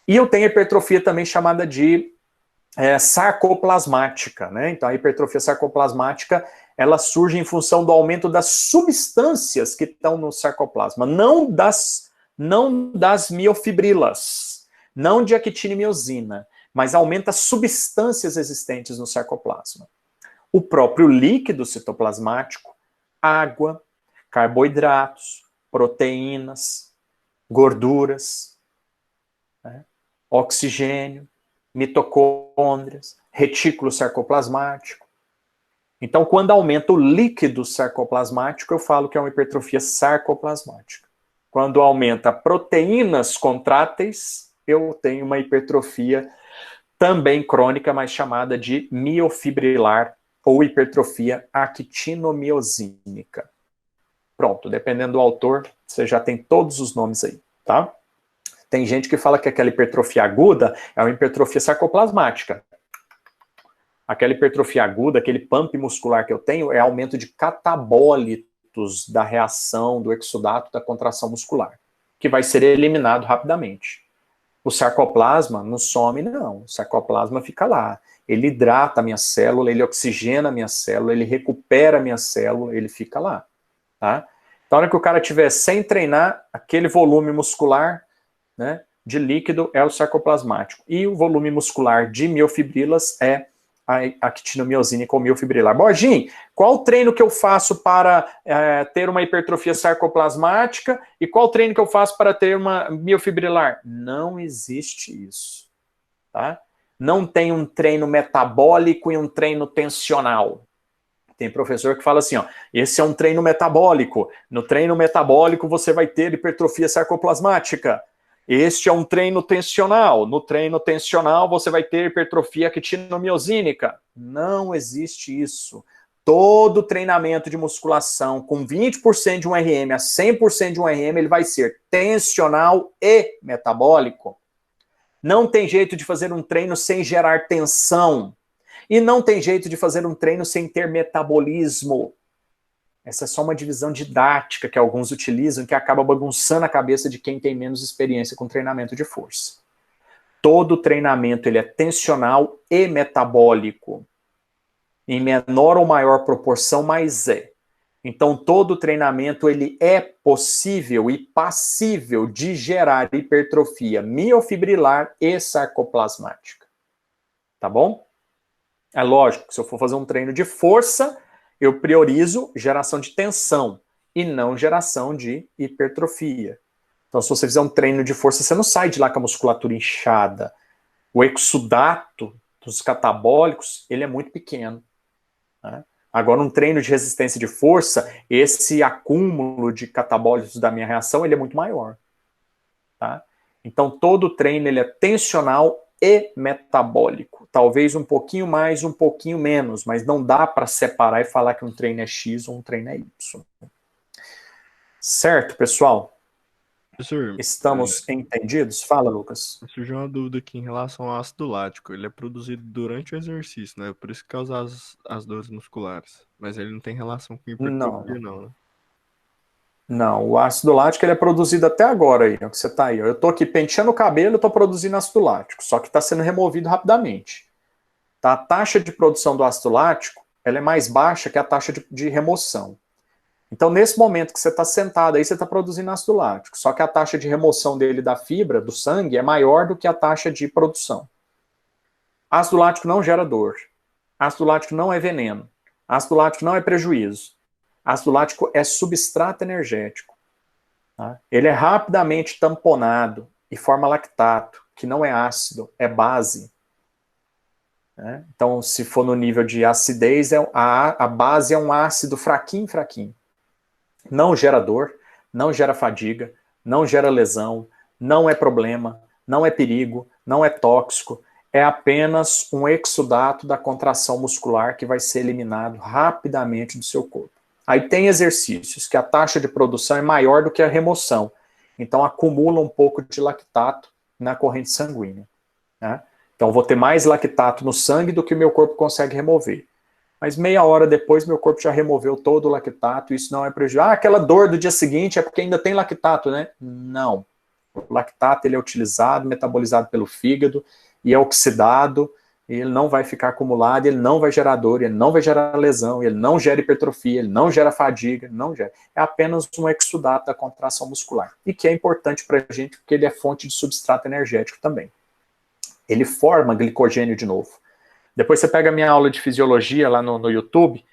E eu tenho a hipertrofia também chamada de sarcoplasmática, né? Então a hipertrofia sarcoplasmática, ela surge em função do aumento das substâncias que estão no sarcoplasma, não das miofibrilas, não de actina e miosina, mas aumenta as substâncias existentes no sarcoplasma. O próprio líquido citoplasmático, água, carboidratos, proteínas, gorduras, né? Oxigênio, mitocôndrias, retículo sarcoplasmático. Então, quando aumenta o líquido sarcoplasmático, eu falo que é uma hipertrofia sarcoplasmática. Quando aumenta proteínas contráteis, eu tenho uma hipertrofia também crônica, mas chamada de miofibrilar ou hipertrofia actinomiosínica. Pronto, dependendo do autor, você já tem todos os nomes aí, tá? Tem gente que fala que aquela hipertrofia aguda é uma hipertrofia sarcoplasmática. Aquela hipertrofia aguda, aquele pump muscular que eu tenho, é aumento de catabólitos da reação do exudato da contração muscular, que vai ser eliminado rapidamente. O sarcoplasma não some, não. O sarcoplasma fica lá. Ele hidrata a minha célula, ele oxigena a minha célula, ele recupera a minha célula, ele fica lá. Tá? Então, na hora que o quiser tiver sem treinar, aquele volume muscular, né, de líquido é o sarcoplasmático. E o volume muscular de miofibrilas é a actinomiosínica ou miofibrilar. Borginho, qual o treino que eu faço para ter uma hipertrofia sarcoplasmática e qual o treino que eu faço para ter uma miofibrilar? Não existe isso. Tá? Não tem um treino metabólico e um treino tensional. Tem professor que fala assim, ó, esse é um treino metabólico. No treino metabólico você vai ter hipertrofia sarcoplasmática. Este é um treino tensional. No treino tensional, você vai ter hipertrofia actinomiosínica. Não existe isso. Todo treinamento de musculação com 20% de um RM a 100% de um RM, ele vai ser tensional e metabólico. Não tem jeito de fazer um treino sem gerar tensão. E não tem jeito de fazer um treino sem ter metabolismo. Essa é só uma divisão didática que alguns utilizam, que acaba bagunçando a cabeça de quem tem menos experiência com treinamento de força. Todo treinamento ele é tensional e metabólico. Em menor ou maior proporção, mas é. Então, todo treinamento ele é possível e passível de gerar hipertrofia miofibrilar e sarcoplasmática. Tá bom? É lógico que se eu for fazer um treino de força, eu priorizo geração de tensão e não geração de hipertrofia. Então, se você fizer um treino de força, você não sai de lá com a musculatura inchada. O exudato dos catabólicos, ele é muito pequeno. Né? Agora, um treino de resistência de força, esse acúmulo de catabólitos da minha reação, ele é muito maior. Tá? Então, todo treino ele é tensional e metabólico. Talvez um pouquinho mais, um pouquinho menos, mas não dá para separar e falar que um treino é X ou um treino é Y. Certo, pessoal? Professor, Estamos entendidos? Fala, Lucas. surgiu uma dúvida aqui em relação ao ácido lático. Ele é produzido durante o exercício, né? Por isso que causa as dores musculares. Mas ele não tem relação com hipertrofia, não, né? Não, o ácido lático ele é produzido até agora aí, ó, que você está aí. Ó. Eu estou aqui penteando o cabelo, estou produzindo ácido lático, só que está sendo removido rapidamente. Tá? A taxa de produção do ácido lático ela é mais baixa que a taxa de remoção. Então, nesse momento que você está sentado aí, você está produzindo ácido lático, só que a taxa de remoção dele da fibra, do sangue, é maior do que a taxa de produção. Ácido lático não gera dor. Ácido lático não é veneno. Ácido lático não é prejuízo. Ácido lático é substrato energético. Tá? Ele é rapidamente tamponado e forma lactato, que não é ácido, é base. Né? Então, se for no nível de acidez, a base é um ácido fraquinho, fraquinho. Não gera dor, não gera fadiga, não gera lesão, não é problema, não é perigo, não é tóxico, é apenas um exudato da contração muscular que vai ser eliminado rapidamente do seu corpo. Aí tem exercícios que a taxa de produção é maior do que a remoção, então acumula um pouco de lactato na corrente sanguínea. Né? Então vou ter mais lactato no sangue do que o meu corpo consegue remover. Mas meia hora depois, meu corpo já removeu todo o lactato, e isso não é prejuízo. Ah, aquela dor do dia seguinte é porque ainda tem lactato, né? Não. O lactato ele é utilizado, metabolizado pelo fígado, e é oxidado, e ele não vai ficar acumulado, ele não vai gerar dor, ele não vai gerar lesão, ele não gera hipertrofia, ele não gera fadiga, não gera. É apenas um exudato da contração muscular. E que é importante para a gente, porque ele é fonte de substrato energético também. Ele forma glicogênio de novo. Depois você pega a minha aula de fisiologia lá no YouTube,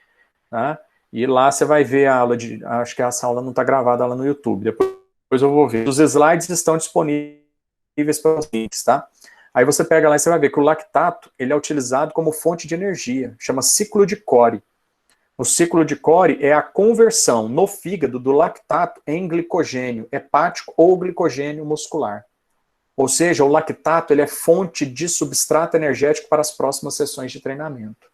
tá? E lá você vai ver a aula de... Acho que essa aula não está gravada lá no YouTube. Depois eu vou ver. Os slides estão disponíveis para os links, tá? Aí você pega lá e você vai ver que o lactato ele é utilizado como fonte de energia. Chama ciclo de Cori. O ciclo de Cori é a conversão no fígado do lactato em glicogênio hepático ou glicogênio muscular. Ou seja, o lactato ele é fonte de substrato energético para as próximas sessões de treinamento.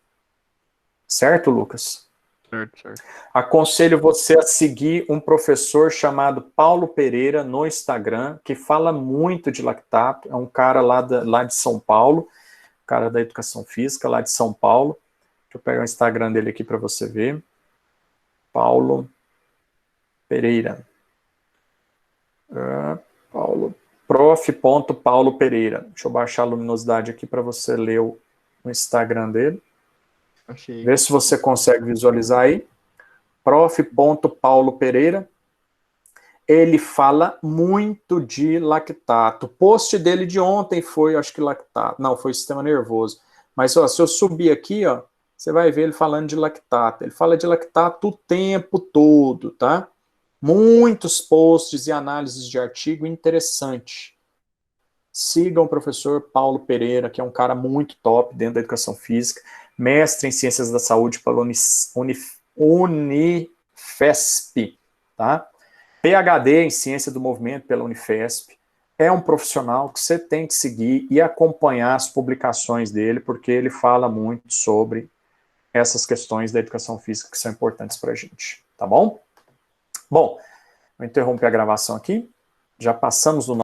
Certo, Lucas? Certo. Aconselho você a seguir um professor chamado Paulo Pereira no Instagram, que fala muito de lactato. É um cara lá de São Paulo, cara da educação física lá de São Paulo. Deixa eu pegar o Instagram dele aqui para você ver. Paulo Pereira. Prof.Paulo Pereira. Deixa eu baixar a luminosidade aqui para você ler o Instagram dele. Achei. Vê se você consegue visualizar aí. Prof.Paulo Pereira. Ele fala muito de lactato. O post dele de ontem foi, acho que lactato. Não, foi sistema nervoso. Mas ó, se eu subir aqui, ó, você vai ver ele falando de lactato. Ele fala de lactato o tempo todo, tá? Muitos posts e análises de artigo interessante. Sigam o professor Paulo Pereira, que é um cara muito top dentro da educação física, mestre em ciências da saúde pela Unifesp, tá? PhD em ciência do movimento pela Unifesp. É um profissional que você tem que seguir e acompanhar as publicações dele, porque ele fala muito sobre essas questões da educação física que são importantes para a gente, tá bom? Bom, vou interromper a gravação aqui. Já passamos do